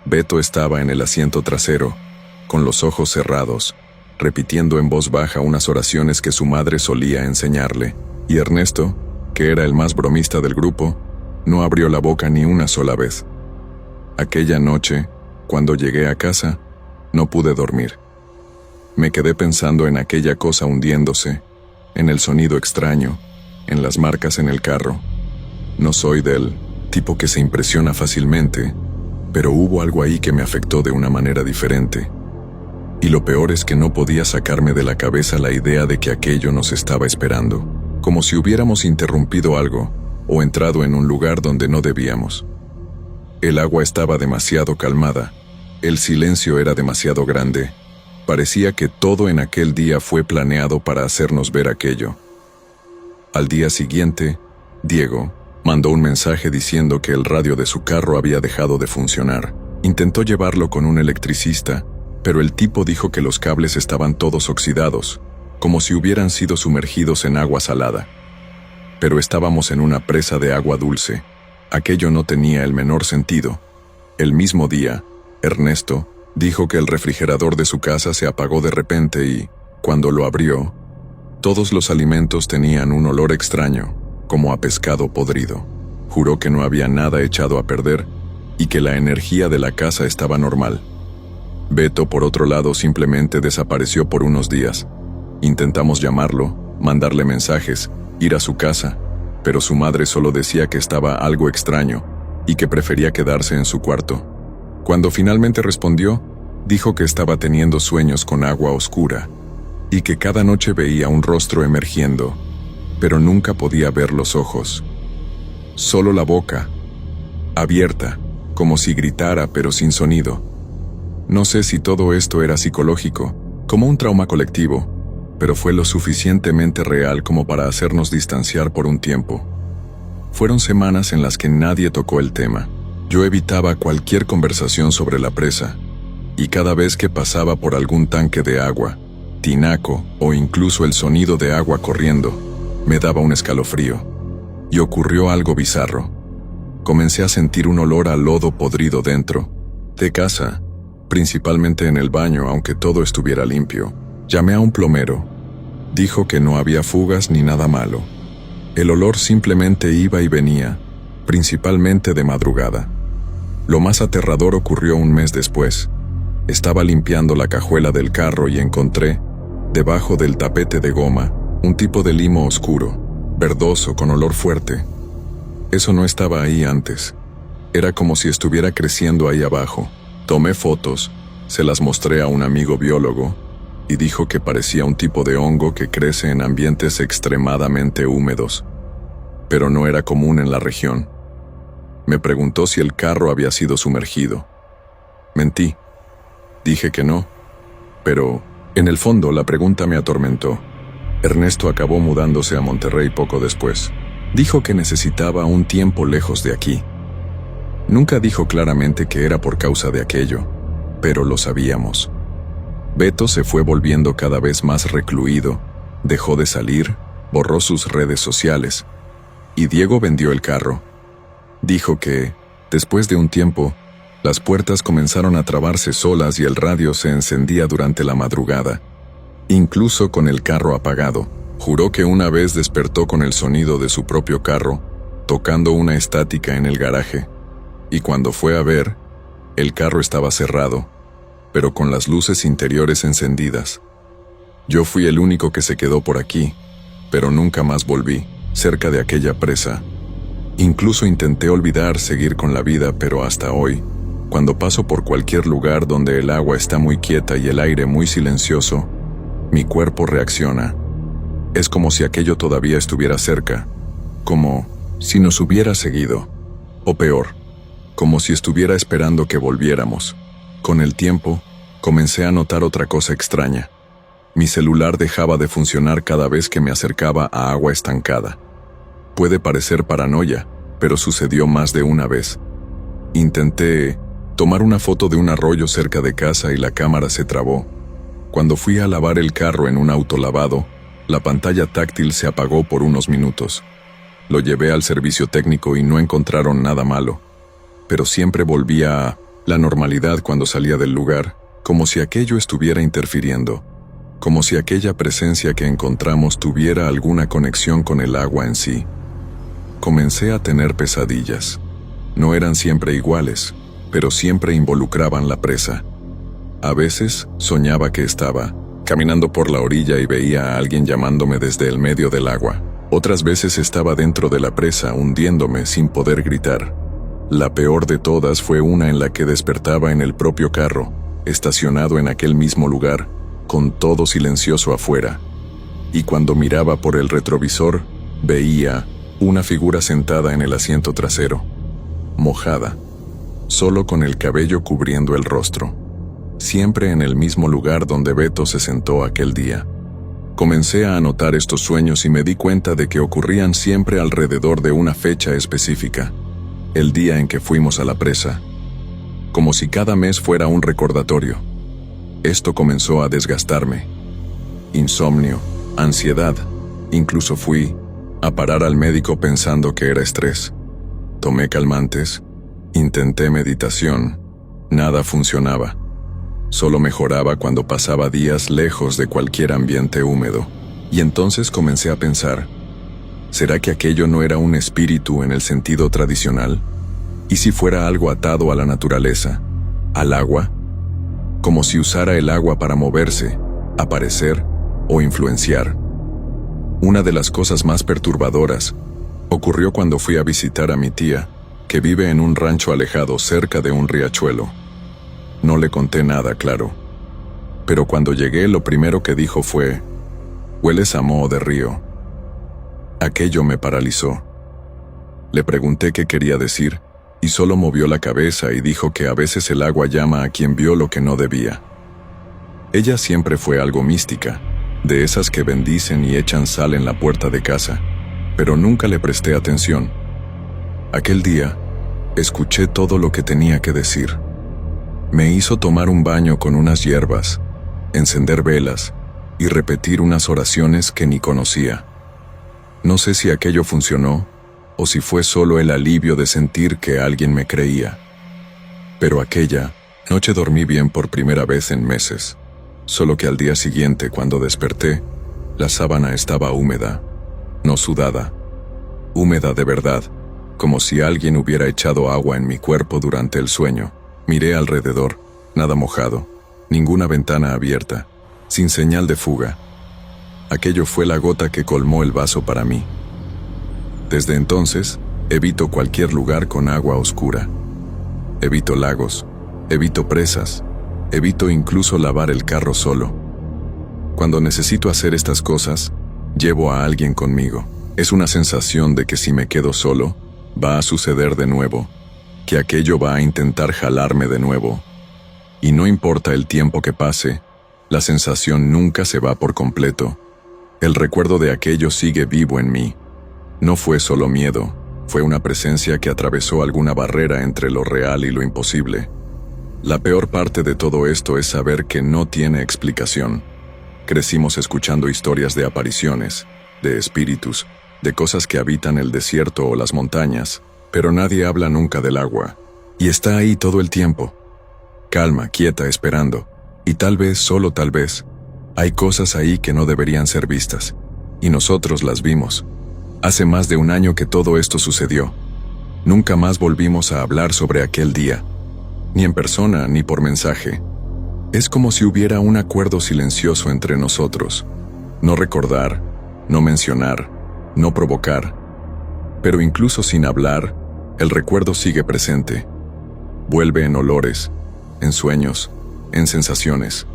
Beto estaba en el asiento trasero, con los ojos cerrados, repitiendo en voz baja unas oraciones que su madre solía enseñarle, y Ernesto, que era el más bromista del grupo, no abrió la boca ni una sola vez. Aquella noche, cuando llegué a casa, no pude dormir. Me quedé pensando en aquella cosa hundiéndose, en el sonido extraño, en las marcas en el carro. No soy del tipo que se impresiona fácilmente, pero hubo algo ahí que me afectó de una manera diferente. Y lo peor es que no podía sacarme de la cabeza la idea de que aquello nos estaba esperando, como si hubiéramos interrumpido algo o entrado en un lugar donde no debíamos. El agua estaba demasiado calmada, el silencio era demasiado grande. Parecía que todo en aquel día fue planeado para hacernos ver aquello. Al día siguiente, Diego mandó un mensaje diciendo que el radio de su carro había dejado de funcionar. Intentó llevarlo con un electricista, pero el tipo dijo que los cables estaban todos oxidados, como si hubieran sido sumergidos en agua salada. Pero estábamos en una presa de agua dulce. Aquello no tenía el menor sentido. El mismo día, Ernesto dijo que el refrigerador de su casa se apagó de repente y, cuando lo abrió, todos los alimentos tenían un olor extraño, como a pescado podrido. Juró que no había nada echado a perder y que la energía de la casa estaba normal. Beto, por otro lado, simplemente desapareció por unos días. Intentamos llamarlo, mandarle mensajes, ir a su casa, pero su madre solo decía que estaba algo extraño y que prefería quedarse en su cuarto. Cuando finalmente respondió, dijo que estaba teniendo sueños con agua oscura y que cada noche veía un rostro emergiendo, pero nunca podía ver los ojos. Solo la boca, abierta, como si gritara pero sin sonido. No sé si todo esto era psicológico, como un trauma colectivo, pero fue lo suficientemente real como para hacernos distanciar por un tiempo. Fueron semanas en las que nadie tocó el tema. Yo evitaba cualquier conversación sobre la presa, y cada vez que pasaba por algún tanque de agua, tinaco o incluso el sonido de agua corriendo, me daba un escalofrío. Y ocurrió algo bizarro. Comencé a sentir un olor a lodo podrido dentro de casa, principalmente en el baño, aunque todo estuviera limpio. Llamé a un plomero. Dijo que no había fugas ni nada malo. El olor simplemente iba y venía, principalmente de madrugada. Lo más aterrador ocurrió un mes después. Estaba limpiando la cajuela del carro y encontré, debajo del tapete de goma, un tipo de limo oscuro, verdoso con olor fuerte. Eso no estaba ahí antes. Era como si estuviera creciendo ahí abajo. Tomé fotos, se las mostré a un amigo biólogo, y dijo que parecía un tipo de hongo que crece en ambientes extremadamente húmedos, pero no era común en la región. Me preguntó si el carro había sido sumergido. Mentí. Dije que no, pero en el fondo la pregunta me atormentó. Ernesto acabó mudándose a Monterrey poco después. Dijo que necesitaba un tiempo lejos de aquí. Nunca dijo claramente que era por causa de aquello, pero lo sabíamos. Beto se fue volviendo cada vez más recluido, dejó de salir, borró sus redes sociales, y Diego vendió el carro. Dijo que, después de un tiempo, las puertas comenzaron a trabarse solas y el radio se encendía durante la madrugada, incluso con el carro apagado. Juró que una vez despertó con el sonido de su propio carro, tocando una estática en el garaje, y cuando fue a ver, el carro estaba cerrado, pero con las luces interiores encendidas. Yo fui el único que se quedó por aquí, pero nunca más volví, cerca de aquella presa. Incluso intenté olvidar seguir con la vida, pero hasta hoy, cuando paso por cualquier lugar donde el agua está muy quieta y el aire muy silencioso, mi cuerpo reacciona. Es como si aquello todavía estuviera cerca, como si nos hubiera seguido, o peor, como si estuviera esperando que volviéramos. Con el tiempo, comencé a notar otra cosa extraña. Mi celular dejaba de funcionar cada vez que me acercaba a agua estancada. Puede parecer paranoia, pero sucedió más de una vez. Intenté tomar una foto de un arroyo cerca de casa y la cámara se trabó. Cuando fui a lavar el carro en un autolavado, la pantalla táctil se apagó por unos minutos. Lo llevé al servicio técnico y no encontraron nada malo, pero siempre volvía a la normalidad cuando salía del lugar, como si aquello estuviera interfiriendo, como si aquella presencia que encontramos tuviera alguna conexión con el agua en sí. Comencé a tener pesadillas. No eran siempre iguales, pero siempre involucraban la presa. A veces soñaba que estaba caminando por la orilla y veía a alguien llamándome desde el medio del agua. Otras veces estaba dentro de la presa hundiéndome sin poder gritar. La peor de todas fue una en la que despertaba en el propio carro, estacionado en aquel mismo lugar, con todo silencioso afuera. Y cuando miraba por el retrovisor, veía una figura sentada en el asiento trasero, mojada, solo con el cabello cubriendo el rostro. Siempre en el mismo lugar donde Beto se sentó aquel día. Comencé a anotar estos sueños y me di cuenta de que ocurrían siempre alrededor de una fecha específica, el día en que fuimos a la presa, como si cada mes fuera un recordatorio. Esto comenzó a desgastarme. Insomnio, ansiedad, incluso fui a parar al médico pensando que era estrés. Tomé calmantes, intenté meditación, nada funcionaba. Solo mejoraba cuando pasaba días lejos de cualquier ambiente húmedo. Y entonces comencé a pensar, ¿será que aquello no era un espíritu en el sentido tradicional? ¿Y si fuera algo atado a la naturaleza, al agua? Como si usara el agua para moverse, aparecer o influenciar. Una de las cosas más perturbadoras ocurrió cuando fui a visitar a mi tía, que vive en un rancho alejado cerca de un riachuelo. No le conté nada, claro. Pero cuando llegué, lo primero que dijo fue: «Hueles a moho de río». Aquello me paralizó. Le pregunté qué quería decir, y solo movió la cabeza y dijo que a veces el agua llama a quien vio lo que no debía. Ella siempre fue algo mística, de esas que bendicen y echan sal en la puerta de casa, pero nunca le presté atención. Aquel día, escuché todo lo que tenía que decir. Me hizo tomar un baño con unas hierbas, encender velas y repetir unas oraciones que ni conocía. No sé si aquello funcionó o si fue solo el alivio de sentir que alguien me creía. Pero aquella noche dormí bien por primera vez en meses, solo que al día siguiente, cuando desperté, la sábana estaba húmeda, no sudada, húmeda de verdad, como si alguien hubiera echado agua en mi cuerpo durante el sueño. Miré alrededor, nada mojado, ninguna ventana abierta, sin señal de fuga. Aquello fue la gota que colmó el vaso para mí. Desde entonces, evito cualquier lugar con agua oscura. Evito lagos, evito presas, evito incluso lavar el carro solo. Cuando necesito hacer estas cosas, llevo a alguien conmigo. Es una sensación de que si me quedo solo, va a suceder de nuevo, que aquello va a intentar jalarme de nuevo. Y no importa el tiempo que pase, la sensación nunca se va por completo. El recuerdo de aquello sigue vivo en mí. No fue solo miedo, fue una presencia que atravesó alguna barrera entre lo real y lo imposible. La peor parte de todo esto es saber que no tiene explicación. Crecimos escuchando historias de apariciones, de espíritus, de cosas que habitan el desierto o las montañas, pero nadie habla nunca del agua. Y está ahí todo el tiempo. Calma, quieta, esperando. Y tal vez, solo tal vez, hay cosas ahí que no deberían ser vistas. Y nosotros las vimos. Hace más de un año que todo esto sucedió. Nunca más volvimos a hablar sobre aquel día. Ni en persona, ni por mensaje. Es como si hubiera un acuerdo silencioso entre nosotros. No recordar, no mencionar, no provocar. Pero incluso sin hablar, el recuerdo sigue presente. Vuelve en olores, en sueños, en sensaciones.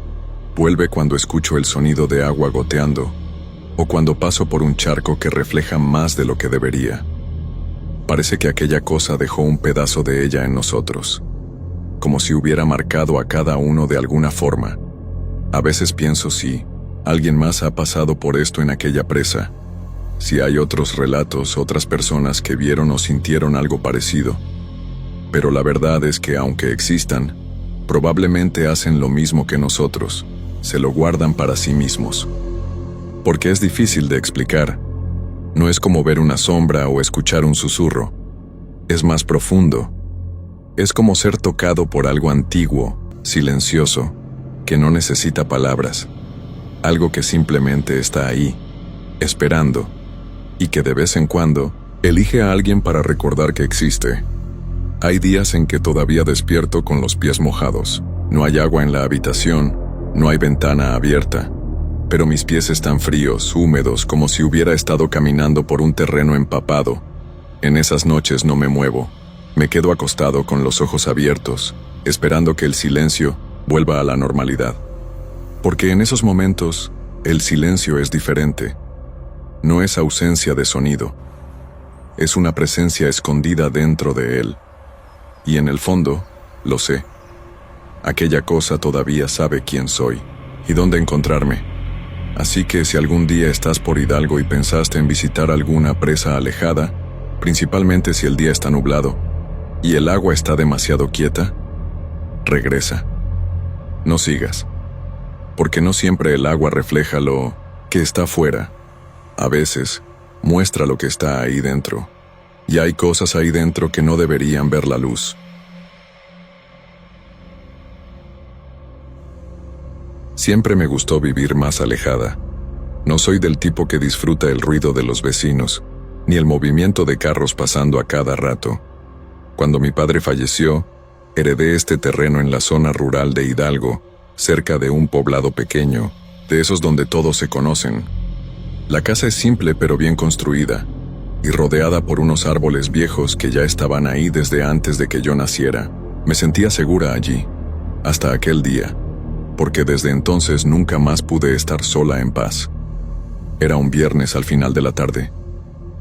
Vuelve cuando escucho el sonido de agua goteando, o cuando paso por un charco que refleja más de lo que debería. Parece que aquella cosa dejó un pedazo de ella en nosotros, como si hubiera marcado a cada uno de alguna forma. A veces pienso si alguien más ha pasado por esto en aquella presa, si hay otros relatos, otras personas que vieron o sintieron algo parecido. Pero la verdad es que aunque existan, probablemente hacen lo mismo que nosotros, se lo guardan para sí mismos. Porque es difícil de explicar. No es como ver una sombra o escuchar un susurro. Es más profundo. Es como ser tocado por algo antiguo, silencioso, que no necesita palabras. Algo que simplemente está ahí, esperando, y que de vez en cuando elige a alguien para recordar que existe. Hay días en que todavía despierto con los pies mojados. No hay agua en la habitación, no hay ventana abierta, pero mis pies están fríos, húmedos, como si hubiera estado caminando por un terreno empapado. En esas noches no me muevo. Me quedo acostado con los ojos abiertos, esperando que el silencio vuelva a la normalidad. Porque en esos momentos, el silencio es diferente. No es ausencia de sonido. Es una presencia escondida dentro de él. Y en el fondo, lo sé. Aquella cosa todavía sabe quién soy y dónde encontrarme. Así que si algún día estás por Hidalgo y pensaste en visitar alguna presa alejada, principalmente si el día está nublado y el agua está demasiado quieta, regresa. No sigas. Porque no siempre el agua refleja lo que está afuera. A veces, muestra lo que está ahí dentro. Y hay cosas ahí dentro que no deberían ver la luz. Siempre me gustó vivir más alejada. No soy del tipo que disfruta el ruido de los vecinos, ni el movimiento de carros pasando a cada rato. Cuando mi padre falleció, heredé este terreno en la zona rural de Hidalgo, cerca de un poblado pequeño, de esos donde todos se conocen. La casa es simple pero bien construida, y rodeada por unos árboles viejos que ya estaban ahí desde antes de que yo naciera. Me sentía segura allí, hasta aquel día, porque desde entonces nunca más pude estar sola en paz. Era un viernes al final de la tarde.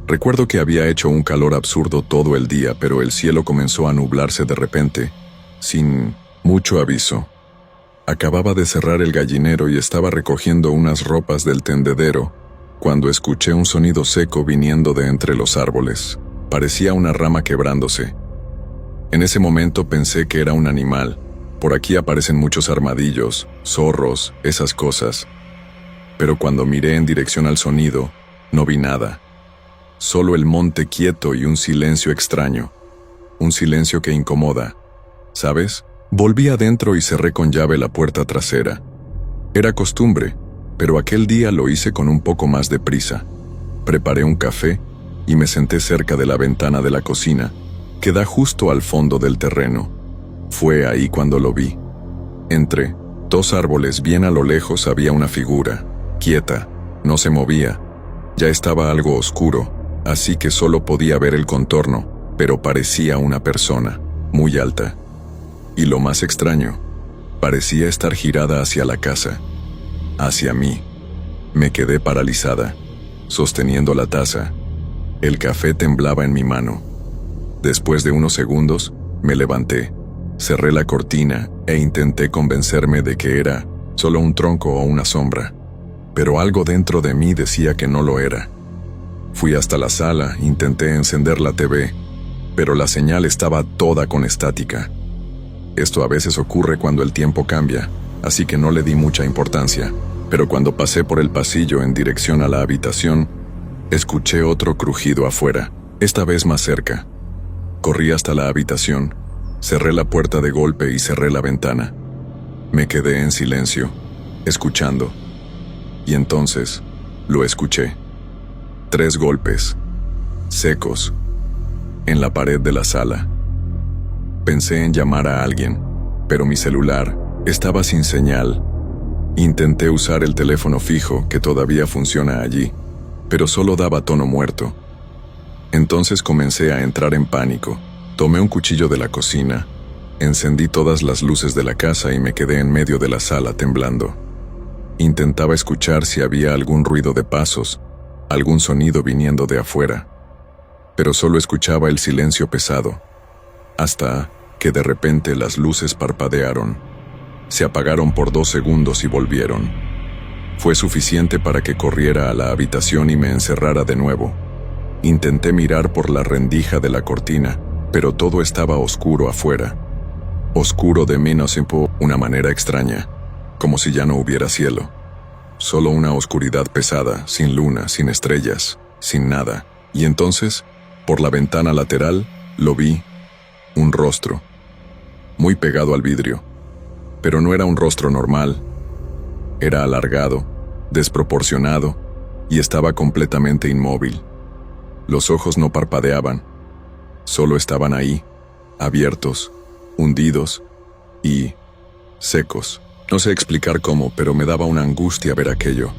Recuerdo que había hecho un calor absurdo todo el día, pero el cielo comenzó a nublarse de repente, sin mucho aviso. Acababa de cerrar el gallinero y estaba recogiendo unas ropas del tendedero, cuando escuché un sonido seco viniendo de entre los árboles. Parecía una rama quebrándose. En ese momento pensé que era un animal. Por aquí aparecen muchos armadillos, zorros, esas cosas. Pero cuando miré en dirección al sonido, no vi nada. Solo el monte quieto y un silencio extraño. Un silencio que incomoda. ¿Sabes? Volví adentro y cerré con llave la puerta trasera. Era costumbre, pero aquel día lo hice con un poco más de prisa. Preparé un café y me senté cerca de la ventana de la cocina, que da justo al fondo del terreno. Fue ahí cuando lo vi. Entre dos árboles bien a lo lejos había una figura, quieta, no se movía. Ya estaba algo oscuro, así que solo podía ver el contorno, pero parecía una persona, muy alta. Y lo más extraño, parecía estar girada hacia la casa, hacia mí. Me quedé paralizada, sosteniendo la taza. El café temblaba en mi mano. Después de unos segundos, me levanté, cerré la cortina e intenté convencerme de que era solo un tronco o una sombra. Pero algo dentro de mí decía que no lo era. Fui hasta la sala, intenté encender la TV, pero la señal estaba toda con estática. Esto a veces ocurre cuando el tiempo cambia, así que no le di mucha importancia. Pero cuando pasé por el pasillo en dirección a la habitación, escuché otro crujido afuera, esta vez más cerca. Corrí hasta la habitación, cerré la puerta de golpe y cerré la ventana. Me quedé en silencio, escuchando. Y entonces, lo escuché. 3 golpes, secos, en la pared de la sala. Pensé en llamar a alguien, pero mi celular Estaba sin señal. Intenté usar el teléfono fijo, que todavía funciona allí, pero solo daba tono muerto. Entonces comencé a entrar en pánico. Tomé un cuchillo de la cocina, encendí todas las luces de la casa y me quedé en medio de la sala temblando. Intentaba escuchar si había algún ruido de pasos, algún sonido viniendo de afuera, pero solo escuchaba el silencio pesado, hasta que de repente las luces parpadearon. Se apagaron por 2 segundos y volvieron. Fue suficiente para que corriera a la habitación y me encerrara de nuevo. Intenté mirar por la rendija de la cortina, pero todo estaba oscuro afuera. Oscuro de menos en una manera extraña, como si ya no hubiera cielo. Solo una oscuridad pesada, sin luna, sin estrellas, sin nada. Y entonces, por la ventana lateral, lo vi, un rostro, muy pegado al vidrio. Pero no era un rostro normal. Era alargado, desproporcionado, y estaba completamente inmóvil. Los ojos no parpadeaban, solo estaban ahí, abiertos, hundidos y secos. No sé explicar cómo, pero me daba una angustia ver aquello.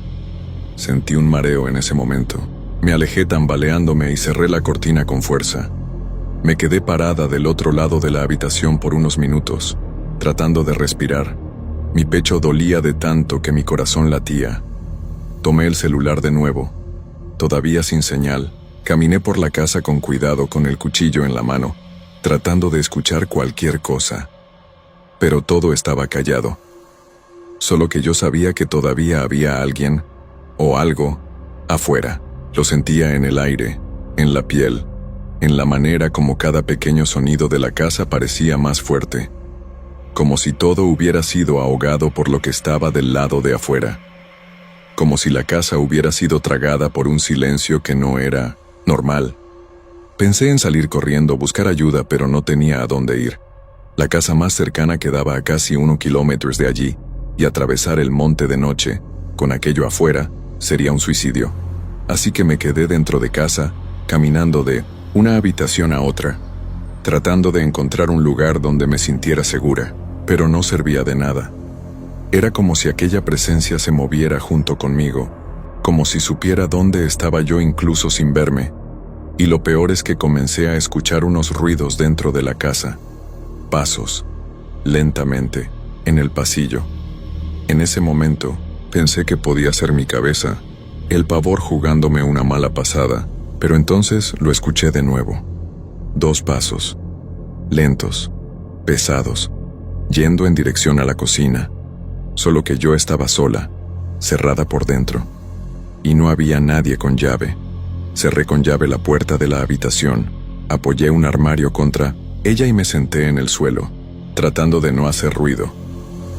Sentí un mareo en ese momento. Me alejé tambaleándome y cerré la cortina con fuerza. Me quedé parada del otro lado de la habitación por unos minutos, tratando de respirar. Mi pecho dolía de tanto que mi corazón latía. Tomé el celular de nuevo, todavía sin señal. Caminé por la casa con cuidado con el cuchillo en la mano, tratando de escuchar cualquier cosa. Pero todo estaba callado. Solo que yo sabía que todavía había alguien, o algo, afuera. Lo sentía en el aire, en la piel, en la manera como cada pequeño sonido de la casa parecía más fuerte. Como si todo hubiera sido ahogado por lo que estaba del lado de afuera. Como si la casa hubiera sido tragada por un silencio que no era normal. Pensé en salir corriendo, buscar ayuda, pero no tenía a dónde ir. La casa más cercana quedaba a casi 1 kilómetro de allí, y atravesar el monte de noche, con aquello afuera, sería un suicidio. Así que me quedé dentro de casa, caminando de una habitación a otra, tratando de encontrar un lugar donde me sintiera segura, pero no servía de nada. Era como si aquella presencia se moviera junto conmigo, como si supiera dónde estaba yo incluso sin verme. Y lo peor es que comencé a escuchar unos ruidos dentro de la casa. Pasos, lentamente, en el pasillo. En ese momento, pensé que podía ser mi cabeza, el pavor jugándome una mala pasada, pero entonces lo escuché de nuevo. 2 pasos, lentos, pesados, yendo en dirección a la cocina, solo que yo estaba sola, cerrada por dentro. Y no había nadie con llave. Cerré con llave la puerta de la habitación, apoyé un armario contra ella y me senté en el suelo, tratando de no hacer ruido.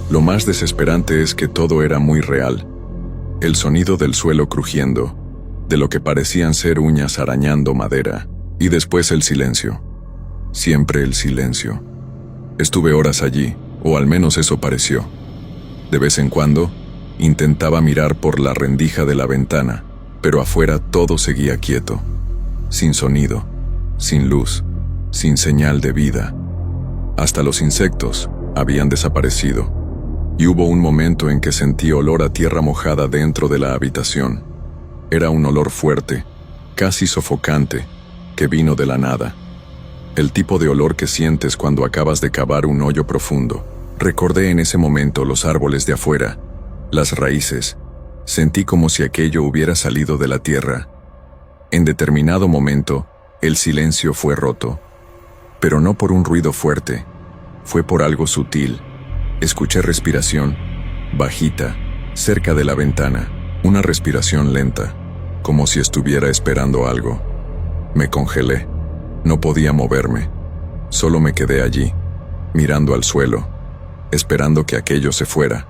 Lo más desesperante es que todo era muy real. El sonido del suelo crujiendo, de lo que parecían ser uñas arañando madera, y después el silencio. Siempre el silencio. Estuve horas allí, o al menos eso pareció. De vez en cuando, intentaba mirar por la rendija de la ventana, pero afuera todo seguía quieto, sin sonido, sin luz, sin señal de vida. Hasta los insectos habían desaparecido, y hubo un momento en que sentí olor a tierra mojada dentro de la habitación. Era un olor fuerte, casi sofocante, que vino de la nada. El tipo de olor que sientes cuando acabas de cavar un hoyo profundo. Recordé en ese momento los árboles de afuera, las raíces. Sentí como si aquello hubiera salido de la tierra. En determinado momento, el silencio fue roto. Pero no por un ruido fuerte, fue por algo sutil. Escuché respiración, bajita, cerca de la ventana, una respiración lenta, como si estuviera esperando algo. Me congelé, no podía moverme, solo me quedé allí, mirando al suelo, esperando que aquello se fuera.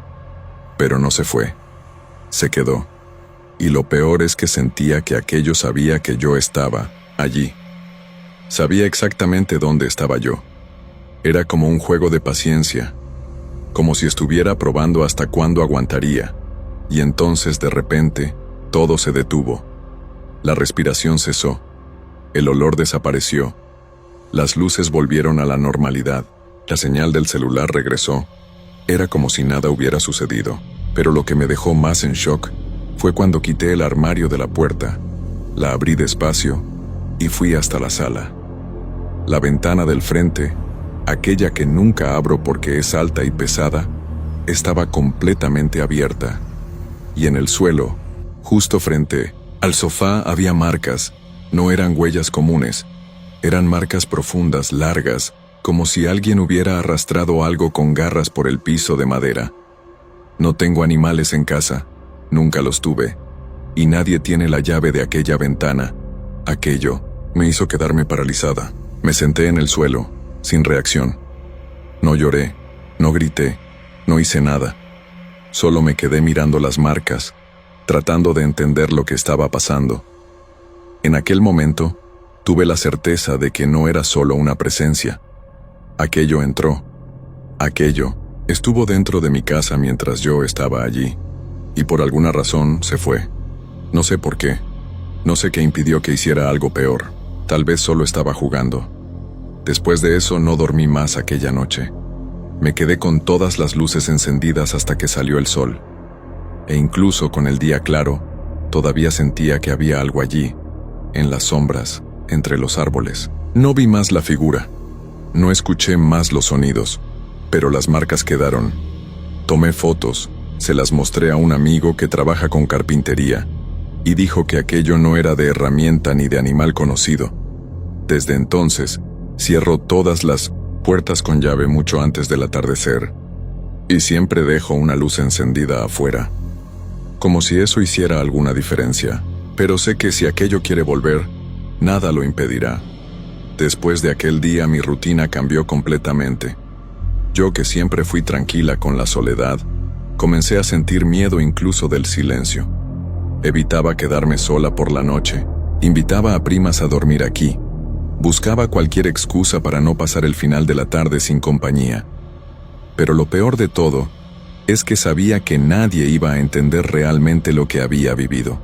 Pero no se fue, se quedó, y lo peor es que sentía que aquello sabía que yo estaba allí. Sabía exactamente dónde estaba yo. Era como un juego de paciencia, como si estuviera probando hasta cuándo aguantaría, y entonces de repente, todo se detuvo. La respiración cesó, el olor desapareció, las luces volvieron a la normalidad, la señal del celular regresó, Era como si nada hubiera sucedido, pero lo que me dejó más en shock fue cuando quité el armario de la puerta, la abrí despacio y fui hasta la sala. La ventana del frente, aquella que nunca abro porque es alta y pesada, estaba completamente abierta, y en el suelo, justo frente al sofá, había marcas. No eran huellas comunes, eran marcas profundas, largas, como si alguien hubiera arrastrado algo con garras por el piso de madera. No tengo animales en casa, nunca los tuve, y nadie tiene la llave de aquella ventana. Aquello me hizo quedarme paralizada. Me senté en el suelo, sin reacción. No lloré, no grité, no hice nada. Solo me quedé mirando las marcas, tratando de entender lo que estaba pasando. En aquel momento, tuve la certeza de que no era solo una presencia. Aquello entró. Aquello estuvo dentro de mi casa mientras yo estaba allí, y por alguna razón se fue. No sé por qué. No sé qué impidió que hiciera algo peor. Tal vez solo estaba jugando. Después de eso no dormí más aquella noche. Me quedé con todas las luces encendidas hasta que salió el sol. E incluso con el día claro, todavía sentía que había algo allí, en las sombras, entre los árboles. No vi más la figura. No escuché más los sonidos, pero las marcas quedaron. Tomé fotos, se las mostré a un amigo que trabaja con carpintería, y dijo que aquello no era de herramienta ni de animal conocido. Desde entonces, cierro todas las puertas con llave mucho antes del atardecer, y siempre dejo una luz encendida afuera, como si eso hiciera alguna diferencia. Pero sé que si aquello quiere volver, nada lo impedirá. Después de aquel día mi rutina cambió completamente. Yo, que siempre fui tranquila con la soledad, comencé a sentir miedo incluso del silencio. Evitaba quedarme sola por la noche, invitaba a primas a dormir aquí, buscaba cualquier excusa para no pasar el final de la tarde sin compañía. Pero lo peor de todo es que sabía que nadie iba a entender realmente lo que había vivido.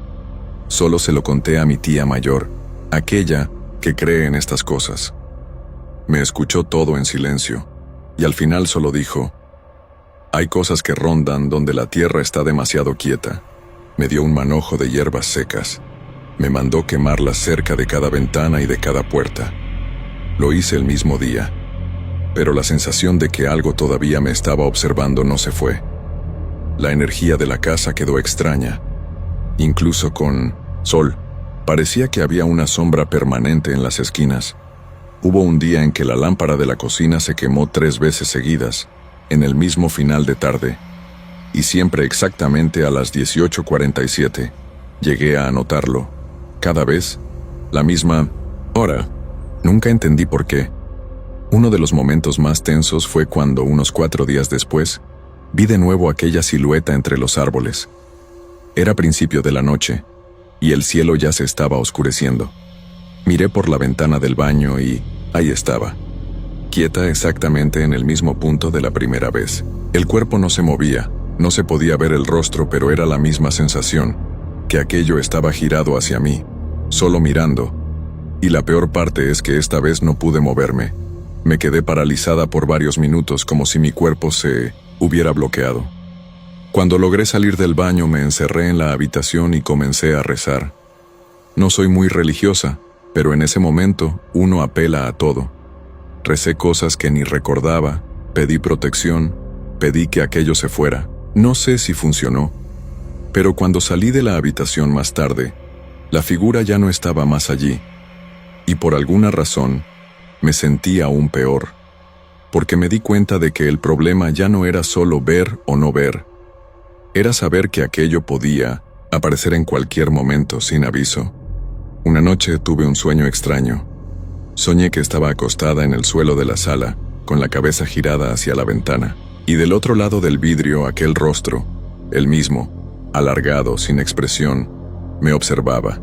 Solo se lo conté a mi tía mayor, aquella que cree en estas cosas. Me escuchó todo en silencio, y al final solo dijo: hay cosas que rondan donde la tierra está demasiado quieta. Me dio un manojo de hierbas secas. Me mandó quemarlas cerca de cada ventana y de cada puerta. Lo hice el mismo día, pero la sensación de que algo todavía me estaba observando no se fue. La energía de la casa quedó extraña. Incluso con sol, parecía que había una sombra permanente en las esquinas. Hubo un día en que la lámpara de la cocina se quemó 3 veces seguidas, en el mismo final de tarde, y siempre exactamente a las 18:47. Llegué a anotarlo. Cada vez, la misma hora. Nunca entendí por qué. Uno de los momentos más tensos fue cuando, unos 4 días después, vi de nuevo aquella silueta entre los árboles. Era principio de la noche, y el cielo ya se estaba oscureciendo. Miré por la ventana del baño y ahí estaba, quieta exactamente en el mismo punto de la primera vez. El cuerpo no se movía, no se podía ver el rostro, pero era la misma sensación, que aquello estaba girado hacia mí, solo mirando. Y la peor parte es que esta vez no pude moverme. Me quedé paralizada por varios minutos, como si mi cuerpo se hubiera bloqueado. Cuando logré salir del baño, me encerré en la habitación y comencé a rezar. No soy muy religiosa, pero en ese momento uno apela a todo. Recé cosas que ni recordaba, pedí protección, pedí que aquello se fuera. No sé si funcionó, pero cuando salí de la habitación más tarde, la figura ya no estaba más allí, y por alguna razón me sentí aún peor, porque me di cuenta de que el problema ya no era solo ver o no ver, era saber que aquello podía aparecer en cualquier momento sin aviso. Una noche tuve un sueño extraño. Soñé que estaba acostada en el suelo de la sala, con la cabeza girada hacia la ventana, y del otro lado del vidrio aquel rostro, el mismo, alargado, sin expresión, me observaba.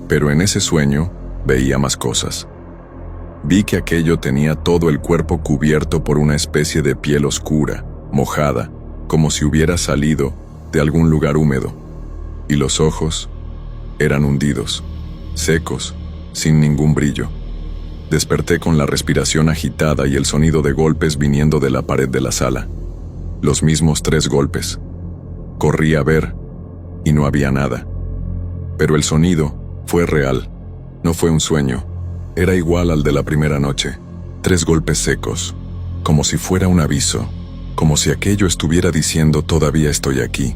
Pero en ese sueño veía más cosas. Vi que aquello tenía todo el cuerpo cubierto por una especie de piel oscura, mojada, como si hubiera salido de algún lugar húmedo, y los ojos eran hundidos, secos, sin ningún brillo. Desperté con la respiración agitada y el sonido de golpes viniendo de la pared de la sala. los mismos 3 golpes. Corrí a ver, y no había nada. Pero el sonido fue real, no fue un sueño. Era igual al de la primera noche. 3 golpes secos, como si fuera un aviso, como si aquello estuviera diciendo todavía estoy aquí.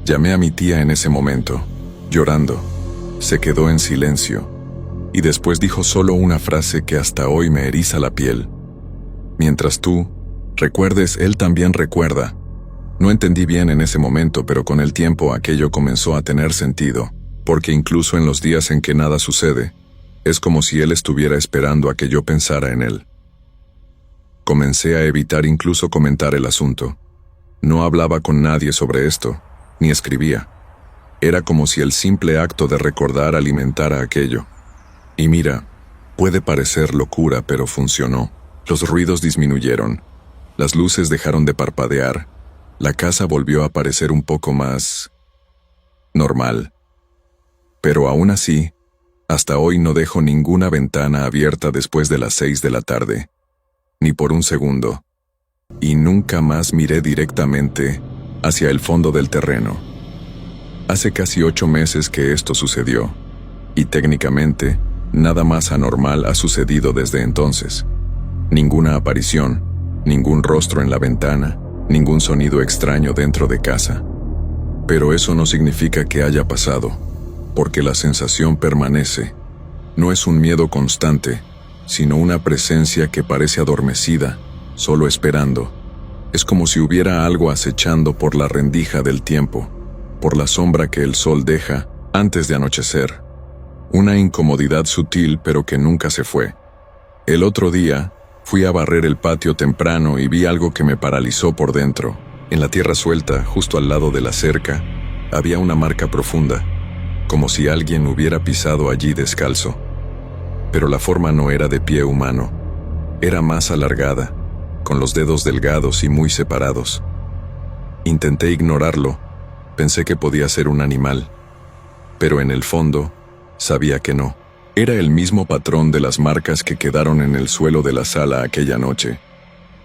Llamé a mi tía en ese momento, llorando. Se quedó en silencio, y después dijo solo una frase que hasta hoy me eriza la piel. Mientras tú recuerdes, él también recuerda. No entendí bien en ese momento, pero con el tiempo aquello comenzó a tener sentido, porque incluso en los días en que nada sucede, es como si él estuviera esperando a que yo pensara en él. Comencé a evitar incluso comentar el asunto. No hablaba con nadie sobre esto, ni escribía. Era como si el simple acto de recordar alimentara aquello. Y mira, puede parecer locura, pero funcionó. Los ruidos disminuyeron, las luces dejaron de parpadear, la casa volvió a parecer un poco más normal. Pero aún así, hasta hoy no dejo ninguna ventana abierta después de las 6 de la tarde, ni por un segundo, y nunca más miré directamente hacia el fondo del terreno. Hace casi 8 meses que esto sucedió, y técnicamente, nada más anormal ha sucedido desde entonces. Ninguna aparición, ningún rostro en la ventana, ningún sonido extraño dentro de casa. Pero eso no significa que haya pasado, porque la sensación permanece. No es un miedo constante, sino una presencia que parece adormecida, solo esperando. Es como si hubiera algo acechando por la rendija del tiempo, por la sombra que el sol deja antes de anochecer. Una incomodidad sutil pero que nunca se fue. El otro día, fui a barrer el patio temprano y vi algo que me paralizó por dentro. En la tierra suelta, justo al lado de la cerca, había una marca profunda, como si alguien hubiera pisado allí descalzo. Pero la forma no era de pie humano, era más alargada, con los dedos delgados y muy separados. Intenté ignorarlo, pensé que podía ser un animal, pero en el fondo, sabía que no. Era el mismo patrón de las marcas que quedaron en el suelo de la sala aquella noche.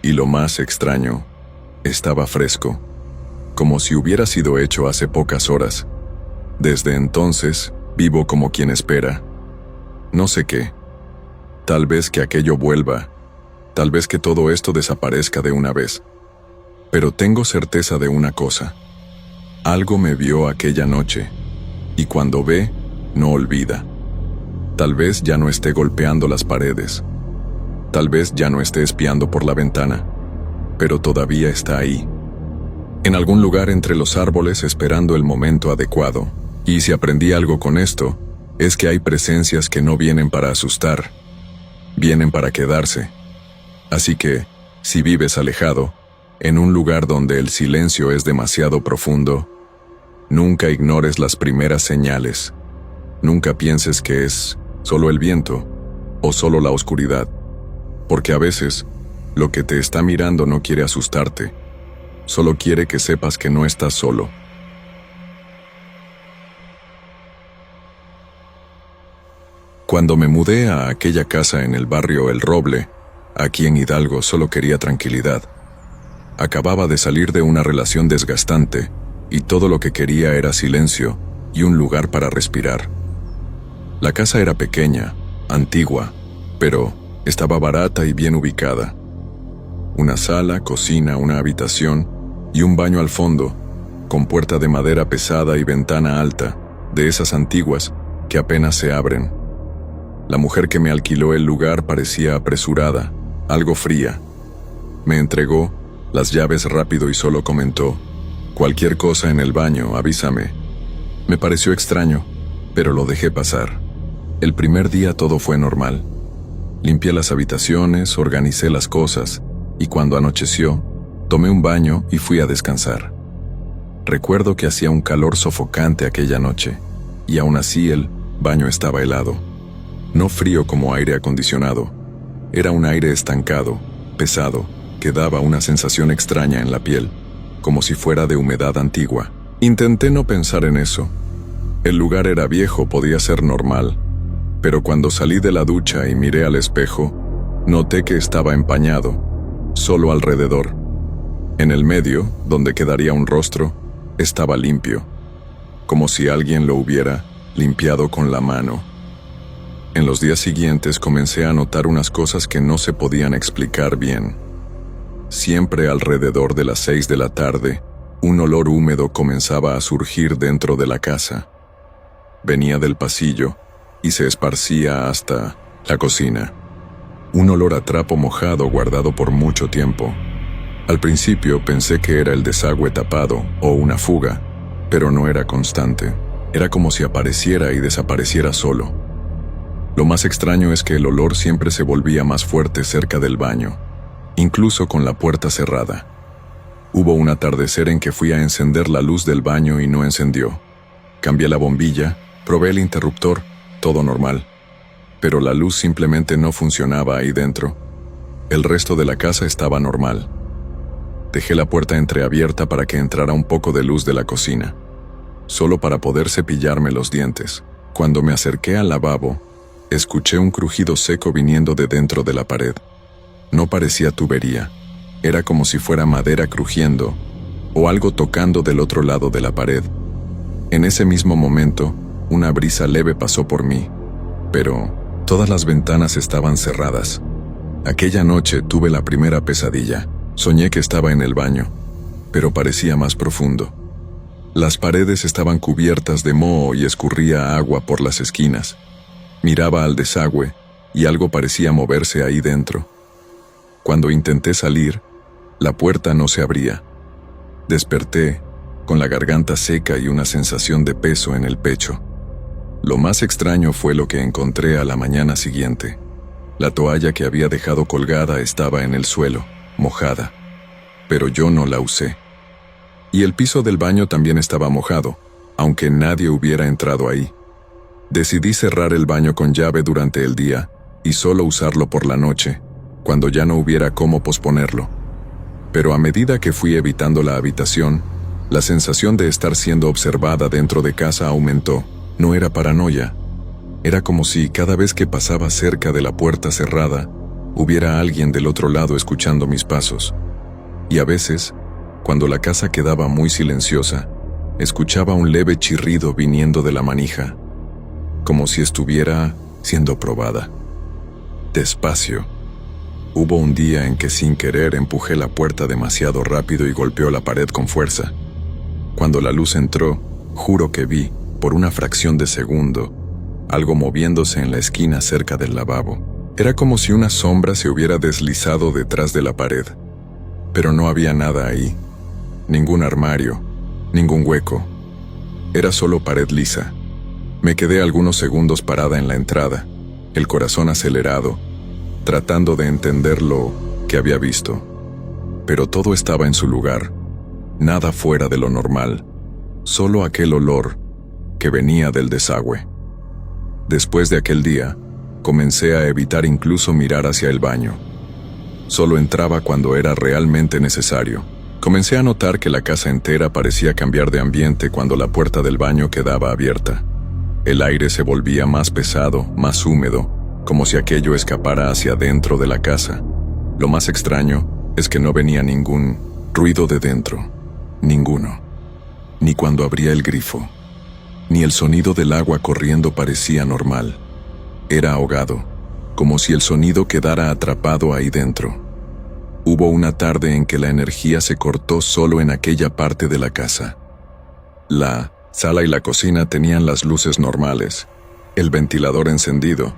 Y lo más extraño, estaba fresco, como si hubiera sido hecho hace pocas horas. Desde entonces, vivo como quien espera. No sé qué. Tal vez que aquello vuelva, tal vez que todo esto desaparezca de una vez. Pero tengo certeza de una cosa. Algo me vio aquella noche, y cuando ve, no olvida. Tal vez ya no esté golpeando las paredes. Tal vez ya no esté espiando por la ventana, pero todavía está ahí. En algún lugar entre los árboles esperando el momento adecuado. Y si aprendí algo con esto, es que hay presencias que no vienen para asustar, vienen para quedarse. Así que, si vives alejado, en un lugar donde el silencio es demasiado profundo, nunca ignores las primeras señales. Nunca pienses que es solo el viento o solo la oscuridad, porque a veces lo que te está mirando no quiere asustarte, solo quiere que sepas que no estás solo. Cuando me mudé a aquella casa en el barrio El Roble, aquí en Hidalgo, solo quería tranquilidad. Acababa de salir de una relación desgastante y todo lo que quería era silencio y un lugar para respirar. La casa era pequeña, antigua, pero estaba barata y bien ubicada. Una sala, cocina, una habitación y un baño al fondo, con puerta de madera pesada y ventana alta, de esas antiguas que apenas se abren. La mujer que me alquiló el lugar parecía apresurada, algo fría. Me entregó las llaves rápido y solo comentó: «Cualquier cosa en el baño, avísame». Me pareció extraño, pero lo dejé pasar. El primer día todo fue normal. Limpié las habitaciones, organicé las cosas, y cuando anocheció, tomé un baño y fui a descansar. Recuerdo que hacía un calor sofocante aquella noche, y aún así el baño estaba helado. No frío como aire acondicionado, era un aire estancado, pesado, que daba una sensación extraña en la piel, como si fuera de humedad antigua. Intenté no pensar en eso. El lugar era viejo, podía ser normal, pero cuando salí de la ducha y miré al espejo, noté que estaba empañado, solo alrededor. En el medio, donde quedaría un rostro, estaba limpio, como si alguien lo hubiera limpiado con la mano. En los días siguientes comencé a notar unas cosas que no se podían explicar bien. Siempre alrededor de las 6 de la tarde, un olor húmedo comenzaba a surgir dentro de la casa. Venía del pasillo y se esparcía hasta la cocina. Un olor a trapo mojado guardado por mucho tiempo. Al principio pensé que era el desagüe tapado o una fuga, pero no era constante. Era como si apareciera y desapareciera solo. Lo más extraño es que el olor siempre se volvía más fuerte cerca del baño, incluso con la puerta cerrada. Hubo un atardecer en que fui a encender la luz del baño y no encendió. Cambié la bombilla, probé el interruptor, todo normal. Pero la luz simplemente no funcionaba ahí dentro. El resto de la casa estaba normal. Dejé la puerta entreabierta para que entrara un poco de luz de la cocina, solo para poder cepillarme los dientes. Cuando me acerqué al lavabo, escuché un crujido seco viniendo de dentro de la pared. No parecía tubería, era como si fuera madera crujiendo o algo tocando del otro lado de la pared. En ese mismo momento, una brisa leve pasó por mí, pero todas las ventanas estaban cerradas. Aquella noche tuve la primera pesadilla. Soñé que estaba en el baño, pero parecía más profundo. Las paredes estaban cubiertas de moho y escurría agua por las esquinas. Miraba al desagüe y algo parecía moverse ahí dentro. Cuando intenté salir, la puerta no se abría. Desperté, con la garganta seca y una sensación de peso en el pecho. Lo más extraño fue lo que encontré a la mañana siguiente. La toalla que había dejado colgada estaba en el suelo, mojada, pero yo no la usé. Y el piso del baño también estaba mojado, aunque nadie hubiera entrado ahí. Decidí cerrar el baño con llave durante el día y solo usarlo por la noche, cuando ya no hubiera cómo posponerlo. Pero a medida que fui evitando la habitación, la sensación de estar siendo observada dentro de casa aumentó. No era paranoia. Era como si cada vez que pasaba cerca de la puerta cerrada, hubiera alguien del otro lado escuchando mis pasos. Y a veces, cuando la casa quedaba muy silenciosa, escuchaba un leve chirrido viniendo de la manija, como si estuviera siendo probada. Despacio. Hubo un día en que sin querer empujé la puerta demasiado rápido y golpeó la pared con fuerza. Cuando la luz entró, juro que vi, por una fracción de segundo, algo moviéndose en la esquina cerca del lavabo. Era como si una sombra se hubiera deslizado detrás de la pared. Pero no había nada ahí. Ningún armario, ningún hueco. Era solo pared lisa. Me quedé algunos segundos parada en la entrada, el corazón acelerado, tratando de entender lo que había visto. Pero todo estaba en su lugar. Nada fuera de lo normal. Solo aquel olor que venía del desagüe. Después de aquel día, comencé a evitar incluso mirar hacia el baño. Solo entraba cuando era realmente necesario. Comencé a notar que la casa entera parecía cambiar de ambiente cuando la puerta del baño quedaba abierta. El aire se volvía más pesado, más húmedo, como si aquello escapara hacia dentro de la casa. Lo más extraño es que no venía ningún ruido de dentro. Ninguno. Ni cuando abría el grifo. Ni el sonido del agua corriendo parecía normal. Era ahogado, como si el sonido quedara atrapado ahí dentro. Hubo una tarde en que la energía se cortó solo en aquella parte de la casa. La sala y la cocina tenían las luces normales, el ventilador encendido,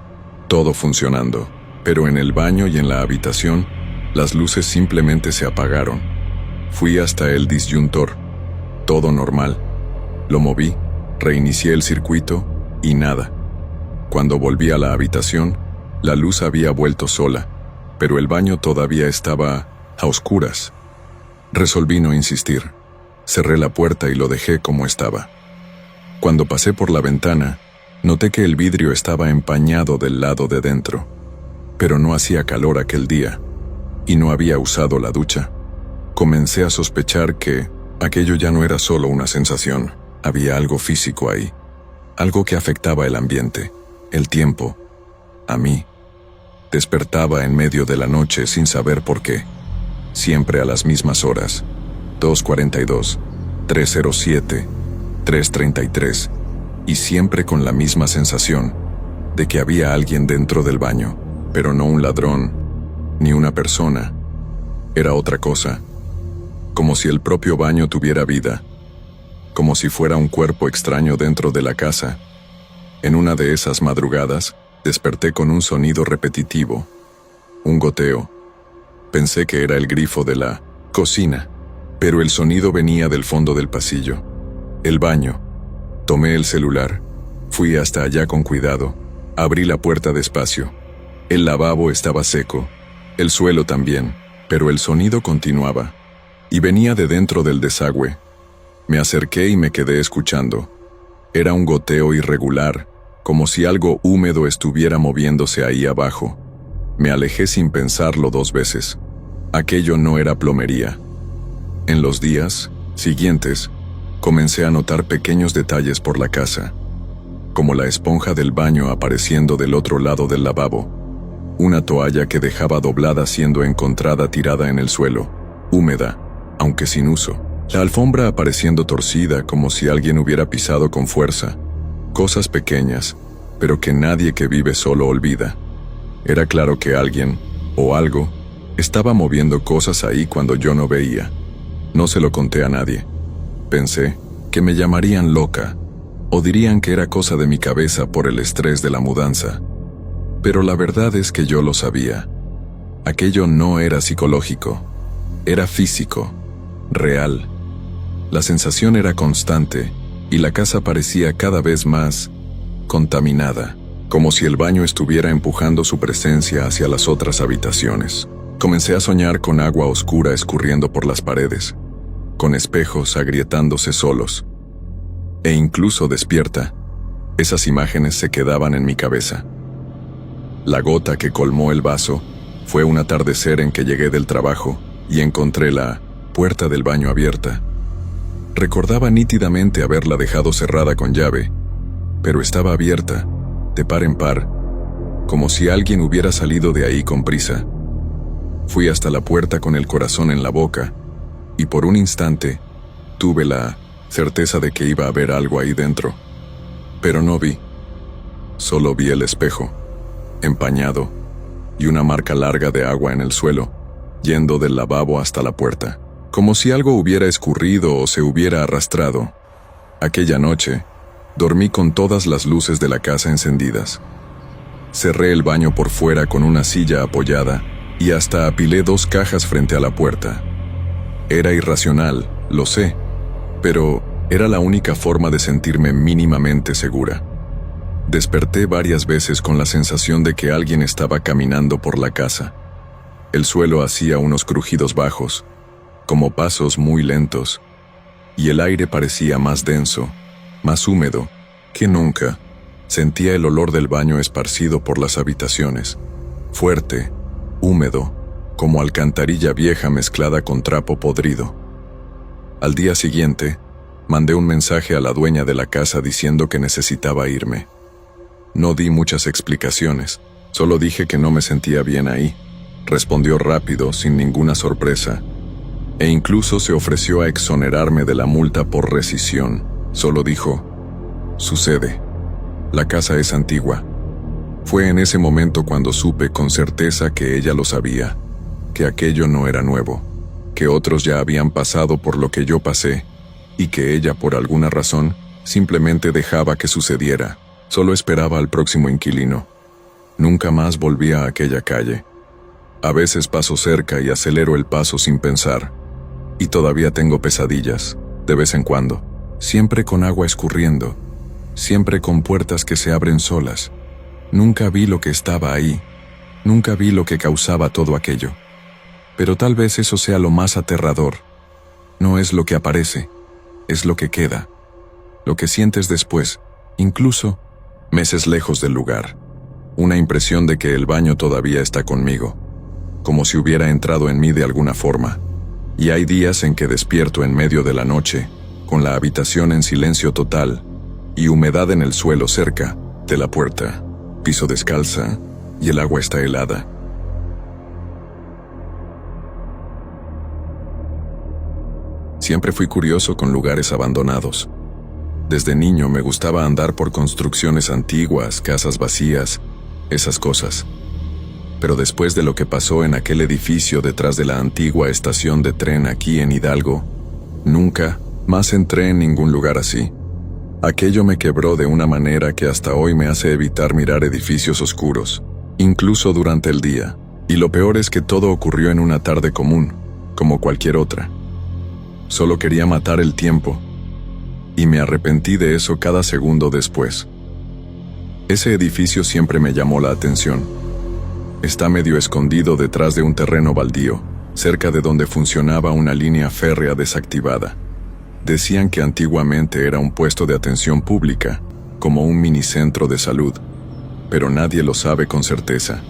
todo funcionando, pero en el baño y en la habitación, las luces simplemente se apagaron. Fui hasta el disyuntor, todo normal. Lo moví, reinicié el circuito y nada. Cuando volví a la habitación, la luz había vuelto sola, pero el baño todavía estaba a oscuras. Resolví no insistir. Cerré la puerta y lo dejé como estaba. Cuando pasé por la ventana, noté que el vidrio estaba empañado del lado de dentro, pero no hacía calor aquel día, y no había usado la ducha. Comencé a sospechar que aquello ya no era solo una sensación, había algo físico ahí, algo que afectaba el ambiente, el tiempo, a mí. Despertaba en medio de la noche sin saber por qué. siempre a las mismas horas, 2:42, 3:07, 3:33, y siempre con la misma sensación de que había alguien dentro del baño, pero no un ladrón, ni una persona. Era otra cosa, como si el propio baño tuviera vida, como si fuera un cuerpo extraño dentro de la casa. En una de esas madrugadas, desperté con un sonido repetitivo, un goteo. Pensé que era el grifo de la cocina, pero el sonido venía del fondo del pasillo. El baño. Tomé el celular, fui hasta allá con cuidado, abrí la puerta despacio. El lavabo estaba seco, el suelo también, pero el sonido continuaba, y venía de dentro del desagüe. Me acerqué y me quedé escuchando. Era un goteo irregular, como si algo húmedo estuviera moviéndose ahí abajo. Me alejé sin pensarlo 2 veces. Aquello no era plomería. En los días siguientes, comencé a notar pequeños detalles por la casa, como la esponja del baño apareciendo del otro lado del lavabo, una toalla que dejaba doblada siendo encontrada tirada en el suelo, húmeda, aunque sin uso, la alfombra apareciendo torcida como si alguien hubiera pisado con fuerza. Cosas pequeñas, pero que nadie que vive solo olvida. Era claro que alguien, o algo, estaba moviendo cosas ahí cuando yo no veía. No se lo conté a nadie. Pensé que me llamarían loca, o dirían que era cosa de mi cabeza por el estrés de la mudanza. Pero la verdad es que yo lo sabía. Aquello no era psicológico, era físico, real. La sensación era constante, y la casa parecía cada vez más contaminada, como si el baño estuviera empujando su presencia hacia las otras habitaciones. Comencé a soñar con agua oscura escurriendo por las paredes, con espejos agrietándose solos. E incluso despierta, esas imágenes se quedaban en mi cabeza. La gota que colmó el vaso fue un atardecer en que llegué del trabajo y encontré la puerta del baño abierta. Recordaba nítidamente haberla dejado cerrada con llave, pero estaba abierta, de par en par, como si alguien hubiera salido de ahí con prisa. Fui hasta la puerta con el corazón en la boca, y por un instante tuve la certeza de que iba a haber algo ahí dentro. Pero no vi. Solo vi el espejo, empañado, y una marca larga de agua en el suelo, yendo del lavabo hasta la puerta, como si algo hubiera escurrido o se hubiera arrastrado. Aquella noche, dormí con todas las luces de la casa encendidas. Cerré el baño por fuera con una silla apoyada y hasta apilé 2 cajas frente a la puerta. Era irracional, lo sé, pero era la única forma de sentirme mínimamente segura. Desperté varias veces con la sensación de que alguien estaba caminando por la casa. El suelo hacía unos crujidos bajos, como pasos muy lentos, y el aire parecía más denso, más húmedo que nunca. Sentía el olor del baño esparcido por las habitaciones, fuerte, húmedo, como alcantarilla vieja mezclada con trapo podrido. Al día siguiente, mandé un mensaje a la dueña de la casa diciendo que necesitaba irme. No di muchas explicaciones, solo dije que no me sentía bien ahí. Respondió rápido, sin ninguna sorpresa, e incluso se ofreció a exonerarme de la multa por rescisión. Solo dijo: «Sucede. La casa es antigua». Fue en ese momento cuando supe con certeza que ella lo sabía, que aquello no era nuevo, que otros ya habían pasado por lo que yo pasé, y que ella, por alguna razón, simplemente dejaba que sucediera, solo esperaba al próximo inquilino. Nunca más volví a aquella calle. A veces paso cerca y acelero el paso sin pensar, y todavía tengo pesadillas, de vez en cuando, siempre con agua escurriendo, siempre con puertas que se abren solas. Nunca vi lo que estaba ahí, nunca vi lo que causaba todo aquello. Pero tal vez eso sea lo más aterrador. No es lo que aparece, es lo que queda, lo que sientes después, incluso meses lejos del lugar. Una impresión de que el baño todavía está conmigo, como si hubiera entrado en mí de alguna forma. Y hay días en que despierto en medio de la noche, con la habitación en silencio total, y humedad en el suelo cerca de la puerta, piso descalza, y el agua está helada. siempre fui curioso con lugares abandonados. Desde niño me gustaba andar por construcciones antiguas, casas vacías, esas cosas. Pero después de lo que pasó en aquel edificio detrás de la antigua estación de tren aquí en Hidalgo, nunca más entré en ningún lugar así. Aquello me quebró de una manera que hasta hoy me hace evitar mirar edificios oscuros, incluso durante el día. Y lo peor es que todo ocurrió en una tarde común, como cualquier otra. Solo quería matar el tiempo, y me arrepentí de eso cada segundo después. Ese edificio siempre me llamó la atención. Está medio escondido detrás de un terreno baldío, cerca de donde funcionaba una línea férrea desactivada. Decían que antiguamente era un puesto de atención pública, como un minicentro de salud, pero nadie lo sabe con certeza.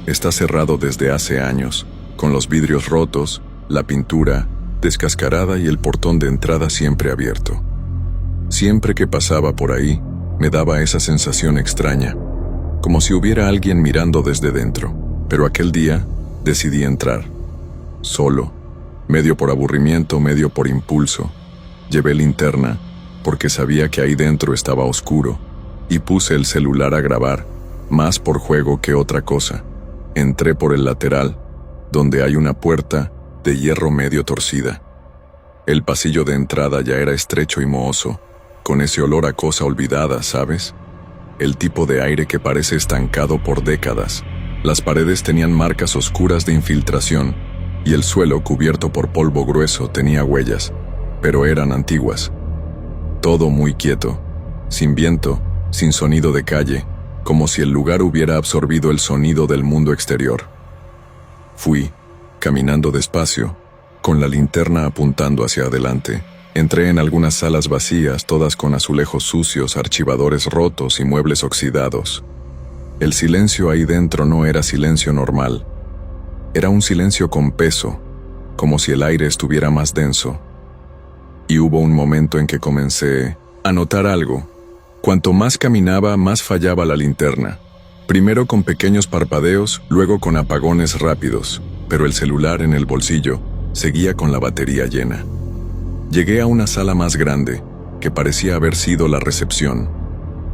Está cerrado desde hace años, con los vidrios rotos, la pintura descascarada y el portón de entrada siempre abierto. Siempre que pasaba por ahí, me daba esa sensación extraña, como si hubiera alguien mirando desde dentro. Pero aquel día decidí entrar, solo, medio por aburrimiento, medio por impulso. Llevé linterna, porque sabía que ahí dentro estaba oscuro, y puse el celular a grabar, más por juego que otra cosa. Entré por el lateral, donde hay una puerta de hierro medio torcida. El pasillo de entrada ya era estrecho y mohoso, con ese olor a cosa olvidada, ¿sabes? El tipo de aire que parece estancado por décadas. Las paredes tenían marcas oscuras de infiltración, y el suelo, cubierto por polvo grueso, tenía huellas, pero eran antiguas. Todo muy quieto, sin viento, sin sonido de calle, como si el lugar hubiera absorbido el sonido del mundo exterior. Fui, caminando despacio, con la linterna apuntando hacia adelante. Entré en algunas salas vacías, todas con azulejos sucios, archivadores rotos y muebles oxidados. El silencio ahí dentro no era silencio normal. Era un silencio con peso, como si el aire estuviera más denso. Y hubo un momento en que comencé a notar algo. Cuanto más caminaba, más fallaba la linterna. Primero con pequeños parpadeos, luego con apagones rápidos, pero el celular en el bolsillo seguía con la batería llena. Llegué a una sala más grande, que parecía haber sido la recepción.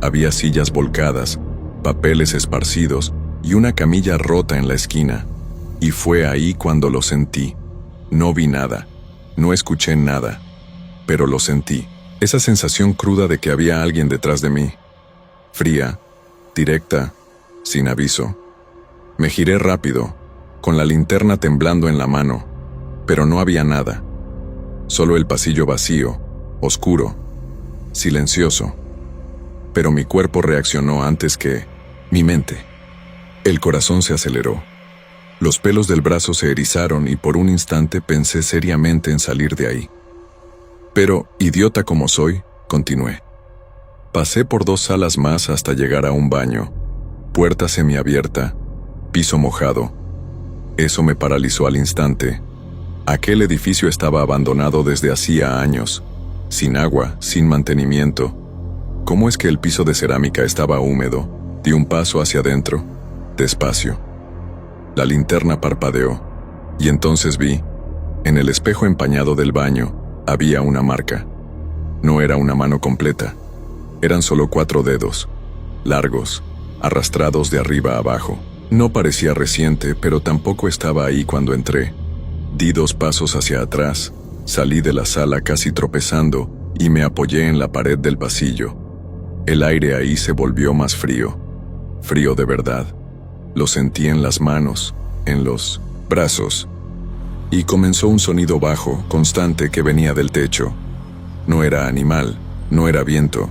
Había sillas volcadas, papeles esparcidos y una camilla rota en la esquina. Y fue ahí cuando lo sentí. No vi nada, no escuché nada, pero lo sentí. Esa sensación cruda de que había alguien detrás de mí. Fría, directa, sin aviso. Me giré rápido, con la linterna temblando en la mano, pero no había nada. Solo el pasillo vacío, oscuro, silencioso. Pero mi cuerpo reaccionó antes que mi mente. El corazón se aceleró. Los pelos del brazo se erizaron y por un instante pensé seriamente en salir de ahí. Pero, idiota como soy, continué. Pasé por 2 salas más hasta llegar a un baño. Puerta semiabierta, piso mojado. Eso me paralizó al instante. Aquel edificio estaba abandonado desde hacía años, sin agua, sin mantenimiento. ¿Cómo es que el piso de cerámica estaba húmedo? Di un paso hacia adentro, despacio. La linterna parpadeó, y entonces vi, en el espejo empañado del baño, había una marca. No era una mano completa. Eran solo 4 dedos, largos, arrastrados de arriba a abajo. No parecía reciente, pero tampoco estaba ahí cuando entré. Di 2 pasos hacia atrás, salí de la sala casi tropezando y me apoyé en la pared del pasillo. El aire ahí se volvió más frío. Frío de verdad. Lo sentí en las manos, en los brazos. Y comenzó un sonido bajo, constante, que venía del techo. No era animal, no era viento.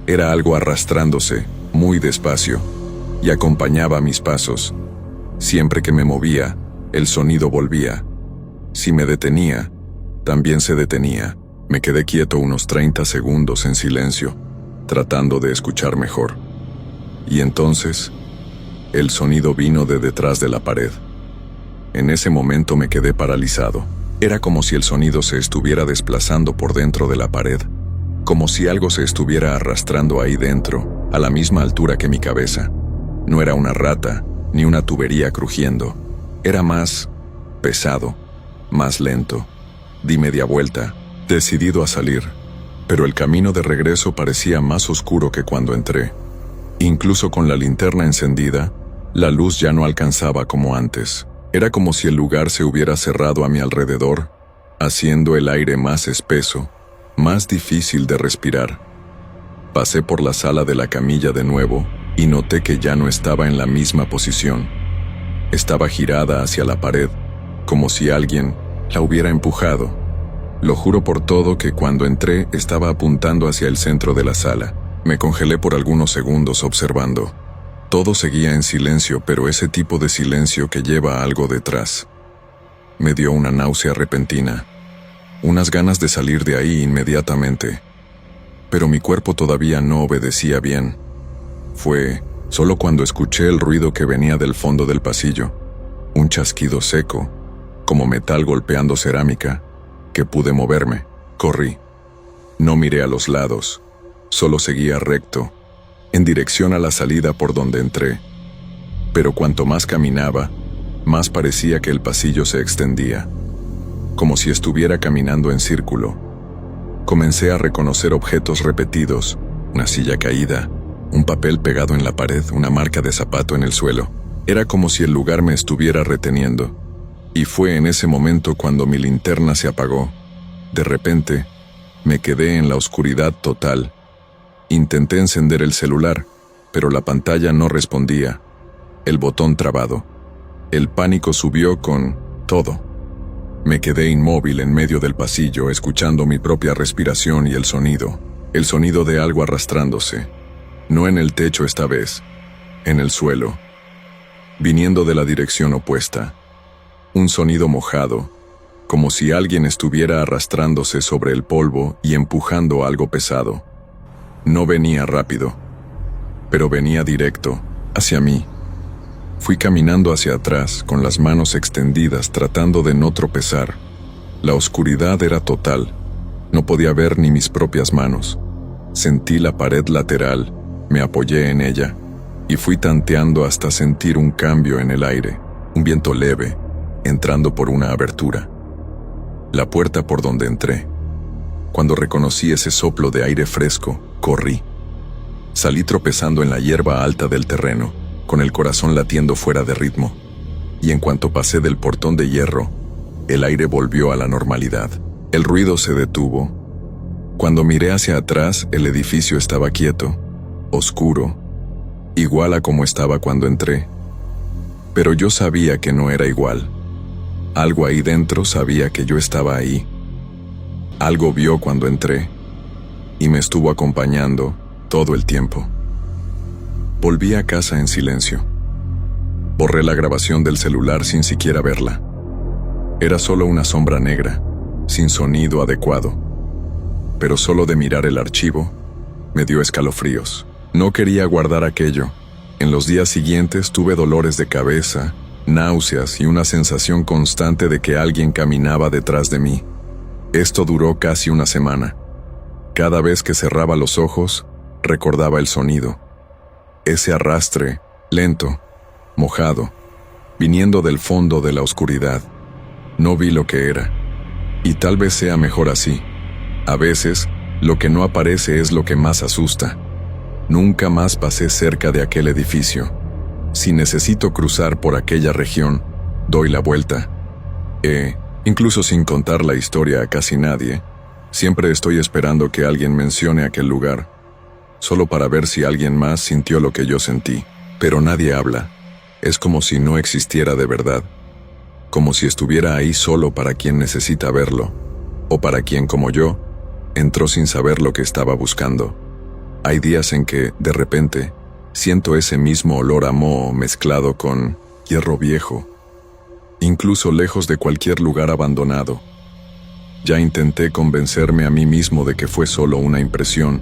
Era algo arrastrándose, muy despacio, y acompañaba mis pasos. Siempre que me movía, el sonido volvía. Si me detenía, también se detenía. Me quedé quieto unos 30 segundos en silencio, tratando de escuchar mejor. Y entonces, el sonido vino de detrás de la pared. En ese momento me quedé paralizado. Era como si el sonido se estuviera desplazando por dentro de la pared, como si algo se estuviera arrastrando ahí dentro, a la misma altura que mi cabeza. No era una rata, ni una tubería crujiendo. Era más pesado, más lento. Di media vuelta, decidido a salir, pero el camino de regreso parecía más oscuro que cuando entré. Incluso con la linterna encendida, la luz ya no alcanzaba como antes. Era como si el lugar se hubiera cerrado a mi alrededor, haciendo el aire más espeso, más difícil de respirar. Pasé por la sala de la camilla de nuevo y noté que ya no estaba en la misma posición. Estaba girada hacia la pared, como si alguien la hubiera empujado. Lo juro por todo que cuando entré estaba apuntando hacia el centro de la sala. Me congelé por algunos segundos observando. Todo seguía en silencio, pero ese tipo de silencio que lleva algo detrás. Me dio una náusea repentina, unas ganas de salir de ahí inmediatamente. Pero mi cuerpo todavía no obedecía bien. Fue solo cuando escuché el ruido que venía del fondo del pasillo, un chasquido seco, como metal golpeando cerámica, que pude moverme. Corrí. No miré a los lados, solo seguía recto, en dirección a la salida por donde entré. Pero cuanto más caminaba, más parecía que el pasillo se extendía, como si estuviera caminando en círculo. Comencé a reconocer objetos repetidos, una silla caída, un papel pegado en la pared, una marca de zapato en el suelo. Era como si el lugar me estuviera reteniendo. Y fue en ese momento cuando mi linterna se apagó. De repente, me quedé en la oscuridad total. Intenté encender el celular, pero la pantalla no respondía. El botón trabado. El pánico subió con todo. Me quedé inmóvil en medio del pasillo, escuchando mi propia respiración y el sonido de algo arrastrándose. No en el techo esta vez, en el suelo, viniendo de la dirección opuesta. Un sonido mojado, como si alguien estuviera arrastrándose sobre el polvo y empujando algo pesado. No venía rápido, pero venía directo, hacia mí. Fui caminando hacia atrás, con las manos extendidas, tratando de no tropezar. La oscuridad era total. No podía ver ni mis propias manos. Sentí la pared lateral, me apoyé en ella, y fui tanteando hasta sentir un cambio en el aire, un viento leve, entrando por una abertura. La puerta por donde entré. Cuando reconocí ese soplo de aire fresco, corrí. Salí tropezando en la hierba alta del terreno, con el corazón latiendo fuera de ritmo, y en cuanto pasé del portón de hierro, el aire volvió a la normalidad. El ruido se detuvo. Cuando miré hacia atrás, el edificio estaba quieto, oscuro, igual a como estaba cuando entré. Pero yo sabía que no era igual. Algo ahí dentro sabía que yo estaba ahí. Algo vio cuando entré, y me estuvo acompañando todo el tiempo. Volví a casa en silencio. Borré la grabación del celular sin siquiera verla. Era solo una sombra negra, sin sonido adecuado. Pero solo de mirar el archivo, me dio escalofríos. No quería guardar aquello. En los días siguientes tuve dolores de cabeza, náuseas y una sensación constante de que alguien caminaba detrás de mí. Esto duró casi una semana. Cada vez que cerraba los ojos, recordaba el sonido. Ese arrastre, lento, mojado, viniendo del fondo de la oscuridad. No vi lo que era. Y tal vez sea mejor así. A veces, lo que no aparece es lo que más asusta. Nunca más pasé cerca de aquel edificio. Si necesito cruzar por aquella región, doy la vuelta. Incluso sin contar la historia a casi nadie, siempre estoy esperando que alguien mencione aquel lugar, solo para ver si alguien más sintió lo que yo sentí. Pero nadie habla. Es como si no existiera de verdad. Como si estuviera ahí solo para quien necesita verlo, o para quien, como yo, entró sin saber lo que estaba buscando. Hay días en que, de repente, siento ese mismo olor a moho mezclado con hierro viejo, incluso lejos de cualquier lugar abandonado. Ya intenté convencerme a mí mismo de que fue solo una impresión,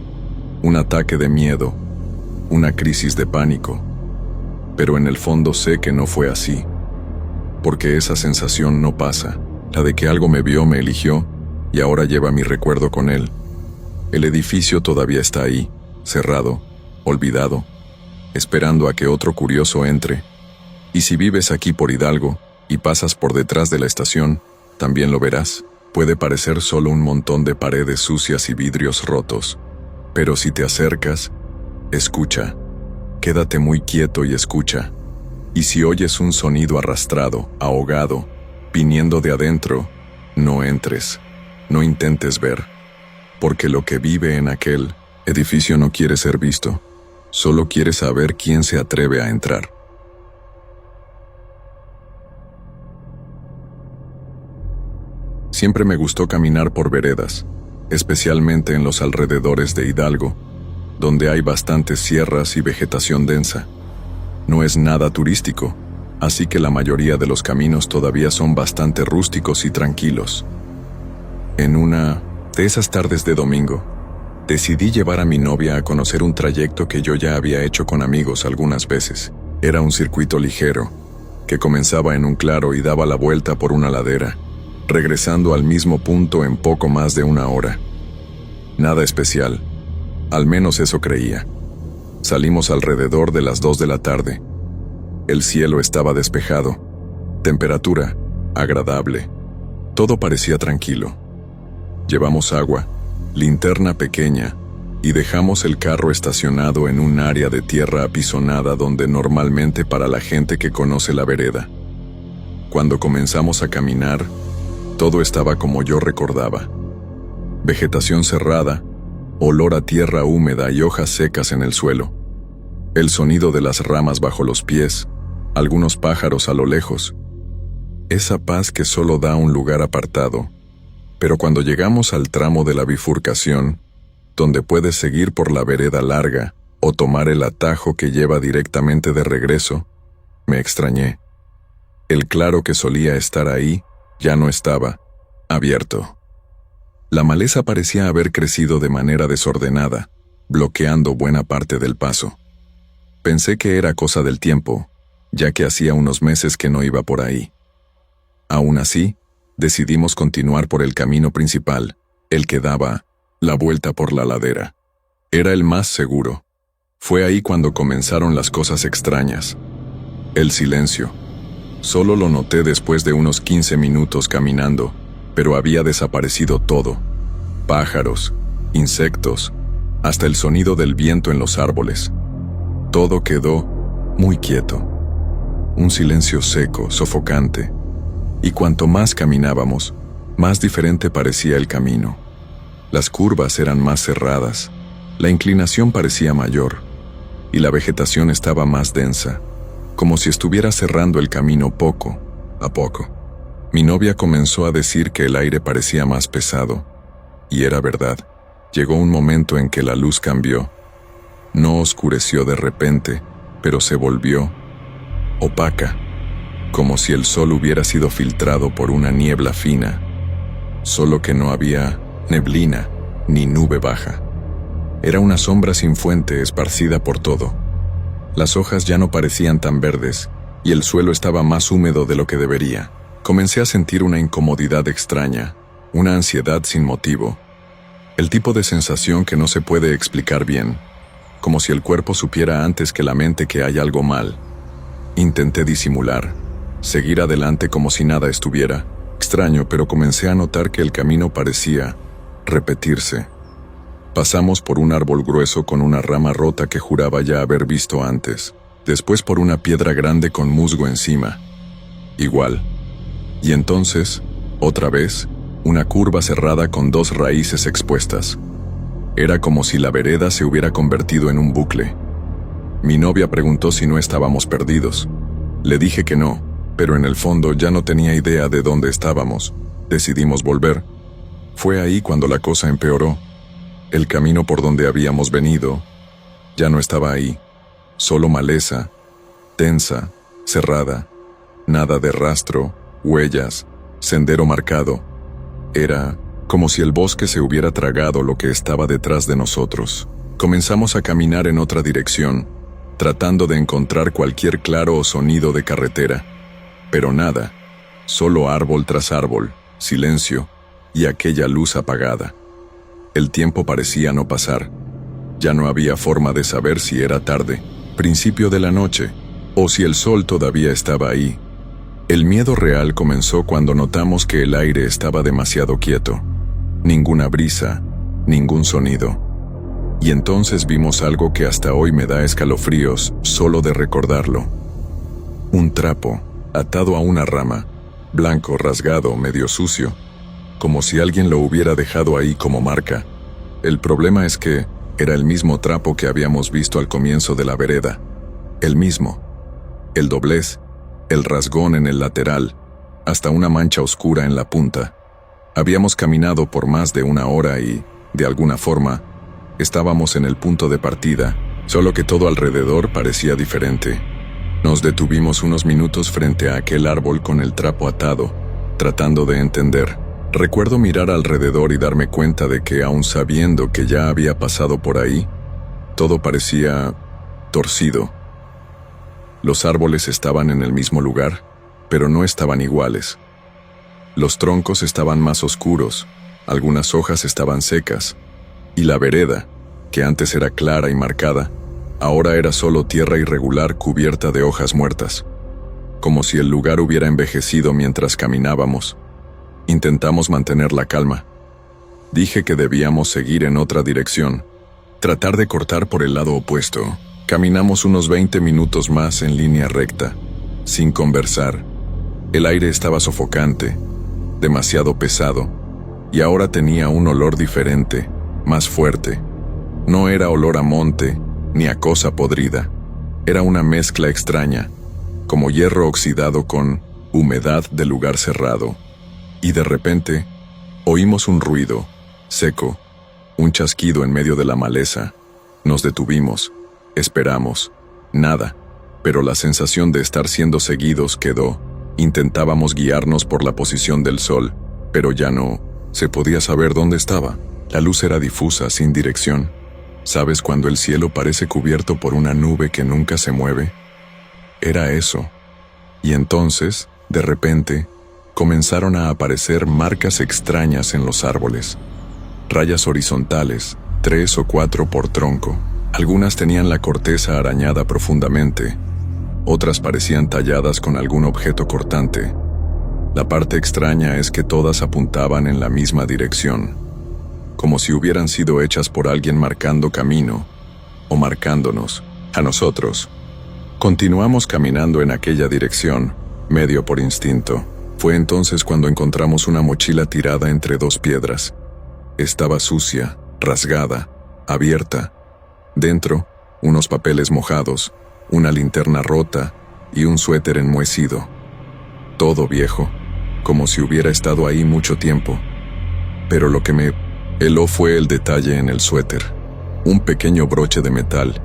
un ataque de miedo, una crisis de pánico, pero en el fondo sé que no fue así, porque esa sensación no pasa, la de que algo me vio, me eligió, y ahora lleva mi recuerdo con él. El edificio todavía está ahí, cerrado, olvidado, esperando a que otro curioso entre. Y si vives aquí por Hidalgo y pasas por detrás de la estación, también lo verás. Puede parecer solo un montón de paredes sucias y vidrios rotos, pero si te acercas, escucha. Quédate muy quieto y escucha. Y si oyes un sonido arrastrado, ahogado, viniendo de adentro, no entres, no intentes ver, porque lo que vive en aquel edificio no quiere ser visto, solo quiere saber quién se atreve a entrar. Siempre me gustó caminar por veredas, especialmente en los alrededores de Hidalgo, donde hay bastantes sierras y vegetación densa. No es nada turístico, así que la mayoría de los caminos todavía son bastante rústicos y tranquilos. En una de esas tardes de domingo, decidí llevar a mi novia a conocer un trayecto que yo ya había hecho con amigos algunas veces. Era un circuito ligero, que comenzaba en un claro y daba la vuelta por una ladera, regresando al mismo punto en poco más de una hora. Nada especial, al menos eso creía. Salimos alrededor de las 2 de la tarde. El cielo estaba despejado, temperatura agradable, todo parecía tranquilo. Llevamos agua, linterna pequeña, y dejamos el carro estacionado en un área de tierra apisonada donde normalmente para la gente que conoce la vereda. Cuando comenzamos a caminar, todo estaba como yo recordaba. Vegetación cerrada, olor a tierra húmeda y hojas secas en el suelo. El sonido de las ramas bajo los pies, algunos pájaros a lo lejos. Esa paz que solo da un lugar apartado. Pero cuando llegamos al tramo de la bifurcación, donde puedes seguir por la vereda larga o tomar el atajo que lleva directamente de regreso, me extrañé. El claro que solía estar ahí ya no estaba abierto. La maleza parecía haber crecido de manera desordenada, bloqueando buena parte del paso. Pensé que era cosa del tiempo, ya que hacía unos meses que no iba por ahí. Aún así, decidimos continuar por el camino principal, el que daba la vuelta por la ladera. Era el más seguro. Fue ahí cuando comenzaron las cosas extrañas. El silencio. Solo lo noté después de unos 15 minutos caminando, pero había desaparecido todo. Pájaros, insectos, hasta el sonido del viento en los árboles. Todo quedó muy quieto. Un silencio seco, sofocante. Y cuanto más caminábamos, más diferente parecía el camino. Las curvas eran más cerradas, la inclinación parecía mayor, y la vegetación estaba más densa, como si estuviera cerrando el camino poco a poco. Mi novia comenzó a decir que el aire parecía más pesado, y era verdad. Llegó un momento en que la luz cambió. No oscureció de repente, pero se volvió opaca, como si el sol hubiera sido filtrado por una niebla fina, solo que no había neblina ni nube baja. Era una sombra sin fuente esparcida por todo. Las hojas ya no parecían tan verdes, y el suelo estaba más húmedo de lo que debería. Comencé a sentir una incomodidad extraña, una ansiedad sin motivo. El tipo de sensación que no se puede explicar bien, como si el cuerpo supiera antes que la mente que hay algo mal. Intenté disimular, seguir adelante como si nada estuviera extraño, pero comencé a notar que el camino parecía repetirse. Pasamos por un árbol grueso con una rama rota que juraba ya haber visto antes, después por una piedra grande con musgo encima. Igual. Y entonces, otra vez, una curva cerrada con 2 raíces expuestas. Era como si la vereda se hubiera convertido en un bucle. Mi novia preguntó si no estábamos perdidos. Le dije que no, pero en el fondo ya no tenía idea de dónde estábamos. Decidimos volver. Fue ahí cuando la cosa empeoró. El camino por donde habíamos venido ya no estaba ahí. Solo maleza, densa, cerrada, nada de rastro, huellas, sendero marcado. Era como si el bosque se hubiera tragado lo que estaba detrás de nosotros. Comenzamos a caminar en otra dirección, tratando de encontrar cualquier claro o sonido de carretera. Pero nada, solo árbol tras árbol, silencio y aquella luz apagada. El tiempo parecía no pasar. Ya no había forma de saber si era tarde, principio de la noche, o si el sol todavía estaba ahí. El miedo real comenzó cuando notamos que el aire estaba demasiado quieto. Ninguna brisa, ningún sonido. Y entonces vimos algo que hasta hoy me da escalofríos solo de recordarlo. Un trapo, atado a una rama, blanco, rasgado, medio sucio, como si alguien lo hubiera dejado ahí como marca. El problema es que era el mismo trapo que habíamos visto al comienzo de la vereda. El mismo. El doblez, el rasgón en el lateral, hasta una mancha oscura en la punta. Habíamos caminado por más de una hora y, de alguna forma, estábamos en el punto de partida, solo que todo alrededor parecía diferente. Nos detuvimos unos minutos frente a aquel árbol con el trapo atado, tratando de entender. Recuerdo mirar alrededor y darme cuenta de que, aun sabiendo que ya había pasado por ahí, todo parecía torcido. Los árboles estaban en el mismo lugar, pero no estaban iguales. Los troncos estaban más oscuros, algunas hojas estaban secas, y la vereda, que antes era clara y marcada, ahora era solo tierra irregular cubierta de hojas muertas, como si el lugar hubiera envejecido mientras caminábamos. Intentamos mantener la calma. Dije que debíamos seguir en otra dirección, tratar de cortar por el lado opuesto. Caminamos unos 20 minutos más en línea recta, sin conversar. El aire estaba sofocante, demasiado pesado, y ahora tenía un olor diferente, más fuerte. No era olor a monte, ni a cosa podrida. Era una mezcla extraña, como hierro oxidado con humedad de lugar cerrado. Y de repente, oímos un ruido, seco, un chasquido en medio de la maleza. Nos detuvimos. Esperamos. Nada. Pero la sensación de estar siendo seguidos quedó. Intentábamos guiarnos por la posición del sol, pero ya no se podía saber dónde estaba. La luz era difusa, sin dirección. ¿Sabes cuando el cielo parece cubierto por una nube que nunca se mueve? Era eso. Y entonces, de repente, comenzaron a aparecer marcas extrañas en los árboles. Rayas horizontales, 3 o 4 por tronco. Algunas tenían la corteza arañada profundamente, otras parecían talladas con algún objeto cortante. La parte extraña es que todas apuntaban en la misma dirección, como si hubieran sido hechas por alguien marcando camino, o marcándonos, a nosotros. Continuamos caminando en aquella dirección, medio por instinto. Fue entonces cuando encontramos una mochila tirada entre 2 piedras. Estaba sucia, rasgada, abierta. Dentro, unos papeles mojados, una linterna rota y un suéter enmohecido. Todo viejo, como si hubiera estado ahí mucho tiempo. Pero lo que me heló fue el detalle en el suéter. Un pequeño broche de metal,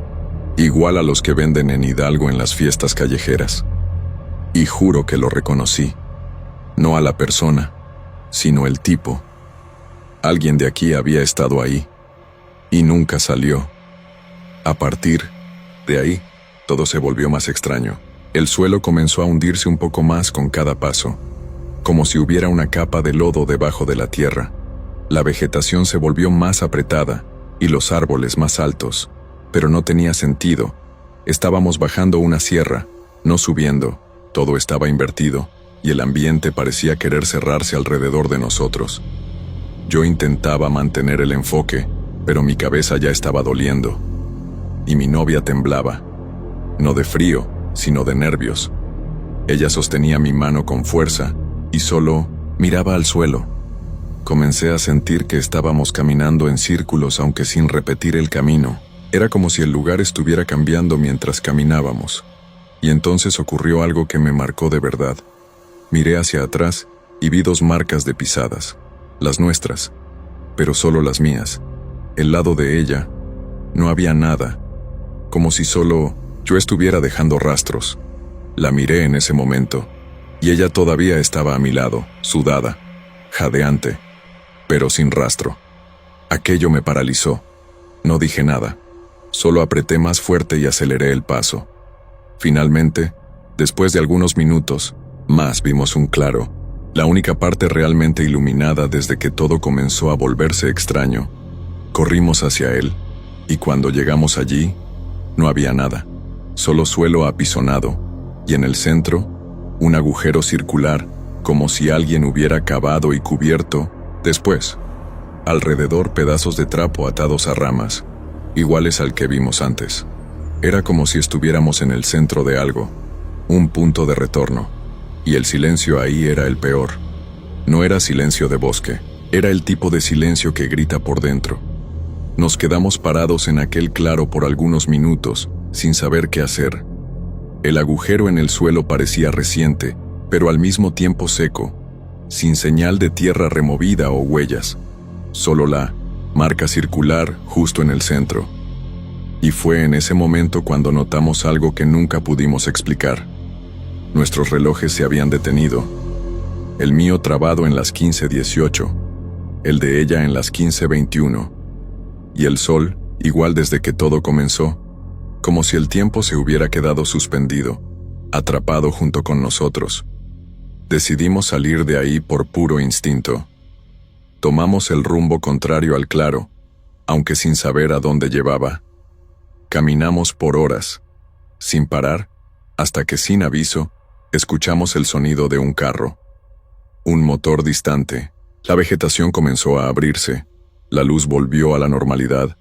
igual a los que venden en Hidalgo en las fiestas callejeras. Y juro que lo reconocí. No a la persona, sino el tipo. Alguien de aquí había estado ahí. Y nunca salió. A partir de ahí, todo se volvió más extraño. El suelo comenzó a hundirse un poco más con cada paso, como si hubiera una capa de lodo debajo de la tierra. La vegetación se volvió más apretada y los árboles más altos, pero no tenía sentido. Estábamos bajando una sierra, no subiendo. Todo estaba invertido y el ambiente parecía querer cerrarse alrededor de nosotros. Yo intentaba mantener el enfoque, pero mi cabeza ya estaba doliendo. Y mi novia temblaba, no de frío, sino de nervios. Ella sostenía mi mano con fuerza y solo miraba al suelo. Comencé a sentir que estábamos caminando en círculos aunque sin repetir el camino. Era como si el lugar estuviera cambiando mientras caminábamos. Y entonces ocurrió algo que me marcó de verdad. Miré hacia atrás y vi 2 marcas de pisadas, las nuestras, pero solo las mías. El lado de ella, no había nada. Como si solo yo estuviera dejando rastros. La miré en ese momento, y ella todavía estaba a mi lado, sudada, jadeante, pero sin rastro. Aquello me paralizó. No dije nada, solo apreté más fuerte y aceleré el paso. Finalmente, después de algunos minutos, más vimos un claro, la única parte realmente iluminada desde que todo comenzó a volverse extraño. Corrimos hacia él, y cuando llegamos allí, no había nada, solo suelo apisonado, y en el centro, Un agujero circular, como si alguien hubiera cavado y cubierto. Después, alrededor pedazos de trapo atados a ramas, iguales al que vimos antes. Era como si estuviéramos en el centro de algo, un punto de retorno, y el silencio ahí era el peor. No era silencio de bosque, era el tipo de silencio que grita por dentro. Nos quedamos parados en aquel claro por algunos minutos, sin saber qué hacer. El agujero en el suelo parecía reciente, pero al mismo tiempo seco, sin señal de tierra removida o huellas. Solo la marca circular justo en el centro. Y fue en ese momento cuando notamos algo que nunca pudimos explicar. Nuestros relojes se habían detenido. El mío trabado en las 15:18, el de ella en las 15:21, y el sol, igual desde que todo comenzó, como si el tiempo se hubiera quedado suspendido, atrapado junto con nosotros. Decidimos salir de ahí por puro instinto. Tomamos el rumbo contrario al claro, aunque sin saber a dónde llevaba. Caminamos por horas, sin parar, hasta que sin aviso, escuchamos el sonido de un carro. Un motor distante. La vegetación comenzó a abrirse, la luz volvió a la normalidad,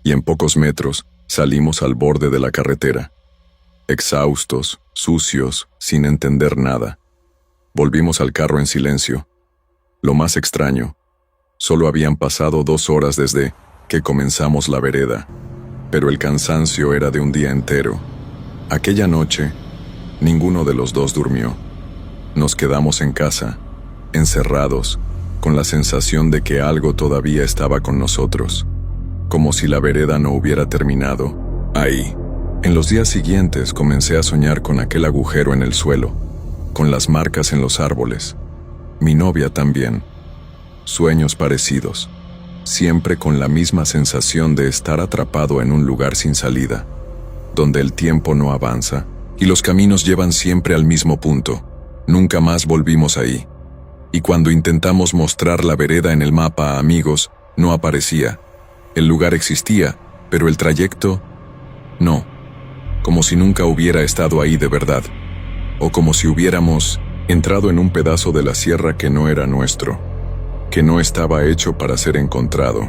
y en pocos metros salimos al borde de la carretera. Exhaustos, sucios, sin entender nada. Volvimos al carro en silencio. Lo más extraño, solo habían pasado 2 horas desde que comenzamos la vereda, pero el cansancio era de un día entero. Aquella noche, ninguno de los dos durmió. Nos quedamos en casa, encerrados, con la sensación de que algo todavía estaba con nosotros, como si la vereda no hubiera terminado ahí. En los días siguientes comencé a soñar con aquel agujero en el suelo, con las marcas en los árboles. Mi novia también. Sueños parecidos, siempre con la misma sensación de estar atrapado en un lugar sin salida, donde el tiempo no avanza y los caminos llevan siempre al mismo punto. Nunca más volvimos ahí. Y cuando intentamos mostrar la vereda en el mapa a amigos, no aparecía. El lugar existía, pero el trayecto, no. Como si nunca hubiera estado ahí de verdad. O como si hubiéramos entrado en un pedazo de la sierra que no era nuestro, que no estaba hecho para ser encontrado.